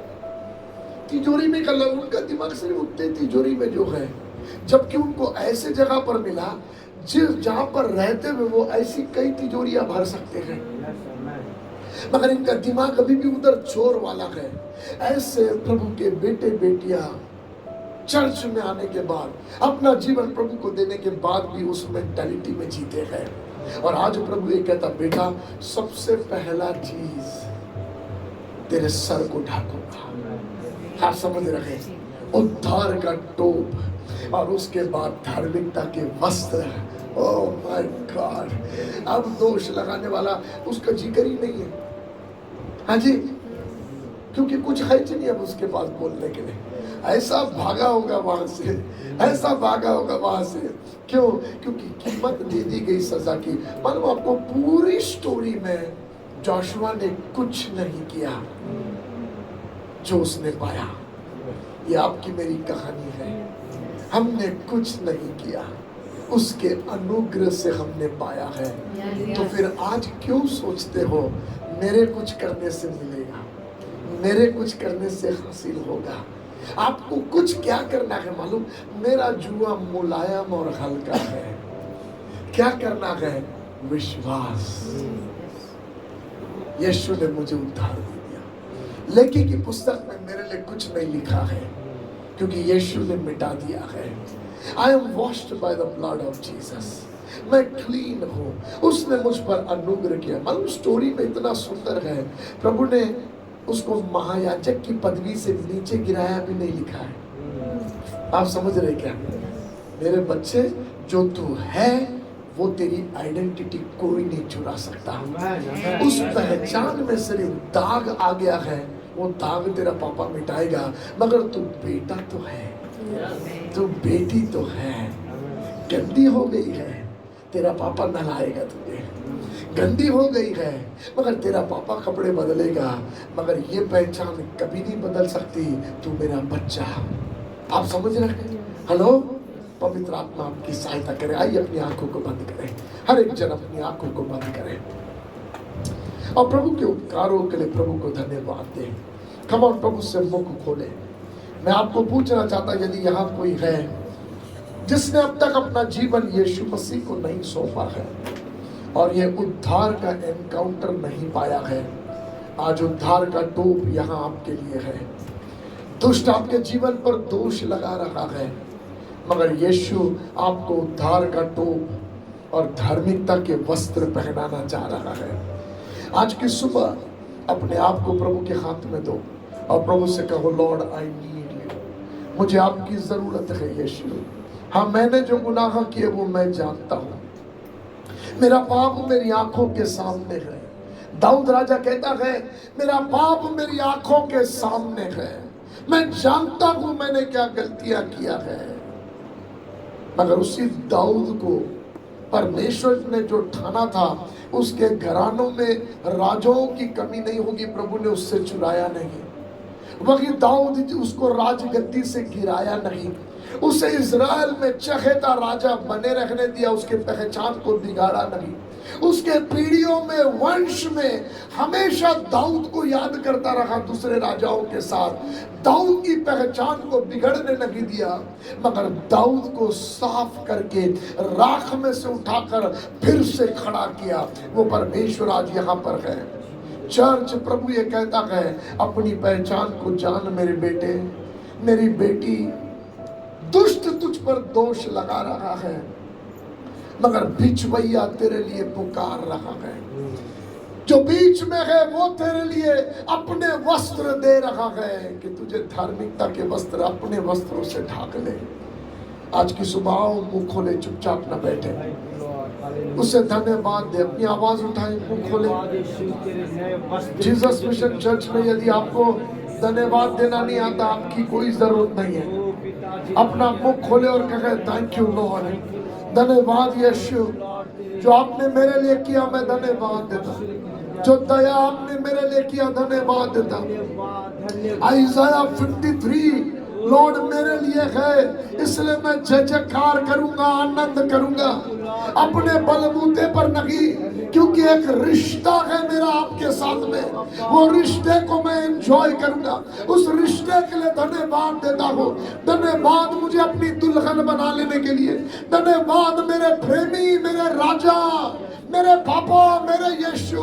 तिजोरी में कल उनका दिमाग सिर्फ उतने तिजोरी में जो है, जबकि उनको ऐसे जगह पर मिला जहाँ पर रहते हुए वो ऐसी कई तिजोरियां भर सकते हैं, मगर इनका दिमाग अभी भी उधर चोर वाला है। ऐसे प्रभु के बेटे बेटियां चर्च में आने के बाद, अपना जीवन प्रभु को देने के बाद भी उस मेंटालिटी में जीते हैं। और आज प्रभु ये कहता, बेटा सबसे पहला चीज तेरे सर को ढाकूंगा। आप समझ रहे, उद्धार का टोप और उसके बाद धार्मिकता के वस्त्र। ओह माय गॉड, अब दोष लगाने वाला उसका जिक्र ही नहीं है। हाँ जी, क्योंकि कुछ है ही नहीं अब उसके पास बोलने के लिए। ऐसा भागा होगा वहां से, ऐसा भागा होगा वहां से। क्यों? क्योंकि कीमत दे दी गई सजा की। मालूम आपको, पूरी स्टोरी में जोशुआ ने कुछ नहीं किया जो उसने पाया। ये आपकी मेरी कहानी है, हमने कुछ नहीं किया, उसके अनुग्रह से हमने पाया है। तो फिर आज क्यों सोचते हो मेरे कुछ करने से मिलेगा, मेरे कुछ करने से हासिल होगा? आपको कुछ क्या करना है मालूम? मेरा जुआ मुलायम और हल्का है। क्या करना है? विश्वास। यीशु ने मुझे उद्धार दे दिया। लेखी की पुस्तक में मेरे लिए कुछ नहीं लिखा है, क्योंकि यीशु ने मिटा दिया है। I am washed by the blood of Jesus. मैं क्लीन हूँ, उसने मुझ पर अनुग्रह किया। मालूम स्टोरी में इतना सुंदर है, प्रभु ने उसको महायाजक की पदवी से नीचे गिराया भी नहीं लिखा है। आप समझ रहे क्या? मेरे बच्चे, जो तू है वो तेरी आइडेंटिटी कोई नहीं चुरा सकता। उस पहचान में सिर्फ दाग आ गया है, वो दाग तेरा पापा मिटाएगा, मगर तू बेटा तो है, तू बेटी तो है। गंदी हो गई है, तेरा पापा नहलाएगा तुझे। गंदी हो गई है, मगर तेरा पापा कपड़े बदलेगा, मगर ये पहचान कभी नहीं बदल सकती, तू मेरा बच्चा। आप समझ रहे हैं? हेलो, पवित्र आत्मा आपकी सहायता करे। आइए अपनी आंखों को बंद करें, हर एक जन अपनी आंखों को बंद करें और प्रभु के उपकारों के लिए प्रभु को धन्यवाद दें। कम और प्रभु से मुख खोले। मैं आपको पूछना चाहता, यदि यहाँ कोई है जिसने अब तक अपना जीवन यीशु मसीह को नहीं सौंपा है और ये उद्धार का एनकाउंटर नहीं पाया है, आज उद्धार का टोप यहाँ आपके लिए है। दुष्ट आपके जीवन पर दोष लगा रहा है, मगर यीशु आपको उद्धार का टोप और धार्मिकता के वस्त्र पहनाना चाह रहा है। आज की सुबह अपने आप को प्रभु के हाथ में दो और प्रभु से कहो, लॉर्ड आई नीड यू, मुझे आपकी जरूरत है यीशु। हाँ, मैंने जो गुनाह किए वो मैं जानता हूँ, मेरा पाप मेरी आंखों के सामने है। दाऊद राजा कहता है, मेरा पाप मेरी आंखों के सामने है, मैं जानता हूँ मैंने क्या गलतियां किया है। मगर उसी दाऊद को परमेश्वर ने जो ठाना था, उसके घरानों में राजाओं की कमी नहीं होगी, प्रभु ने उससे चुराया नहीं। वही दाऊद उसको राजगद्दी से गिराया नहीं, उसे इज़राइल में चहेता राजा बने रहने दिया, उसके पहचान को बिगाड़ा नहीं। उसके पीढ़ियों में, वंश में हमेशा दाऊद को याद करता रहा दूसरे राजाओं के साथ। दाऊद की पहचान को बिगड़ने नहीं दिया, मगर दाऊद को साफ करके राख में से उठाकर फिर से खड़ा किया। वो परमेश्वर आज यहाँ पर है। चर्च, प्रभु ये कहता है, अपनी पहचान को जान मेरे बेटे, मेरी बेटी। दुष्ट तुझ पर दोष लगा रहा है, मगर बिचवैया तेरे लिए पुकार रहा है। जो बीच में है वो तेरे लिए अपने वस्त्र दे रहा है कि तुझे धार्मिकता के वस्त्र अपने वस्त्रों से ढाक ले। आज की सुबह मुंह खोले, चुपचाप न बैठे, उसे धन्यवाद दे। अपनी आवाज उठाए, मुंह खोले। जीसस मिशन चर्च में यदि आपको धन्यवाद देना नहीं आता, आपकी कोई जरूरत नहीं है। अपना मुख खोले और कहे थैंक यू लॉर्ड, धन्यवाद यीशु, जो आपने मेरे लिए किया मैं धन्यवाद देता, जो दया आपने मेरे लिए किया धन्यवाद देता। आइज़ाया 53 लॉर्ड मेरे लिए है, इसलिए मैं जय जयकार करूंगा, आनंद करूंगा, अपने बलबूते पर नहीं, क्योंकि एक रिश्ता है मेरा आपके साथ में, वो रिश्ते को मैं एंजॉय करूंगा। उस रिश्ते के लिए धन्यवाद देता हूँ। धन्यवाद मुझे अपनी दुल्हन बना लेने के लिए, धन्यवाद मेरे प्रेमी, मेरे राजा, मेरे पापा, मेरे यीशु,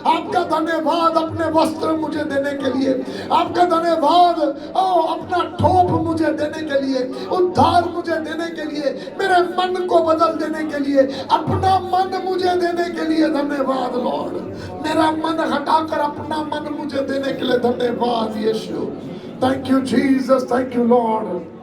आपका धन्यवाद अपने वस्त्र मुझे देने के लिए, आपका धन्यवाद अपना ठोप मुझे देने के लिए, उद्धार मुझे देने के लिए, मेरे मन को बदल देने के लिए, अपना मन मुझे देने के लिए धन्यवाद लॉर्ड। मेरा मन हटाकर अपना मन मुझे देने के लिए धन्यवाद यीशु। Thank you Jesus, thank you Lord.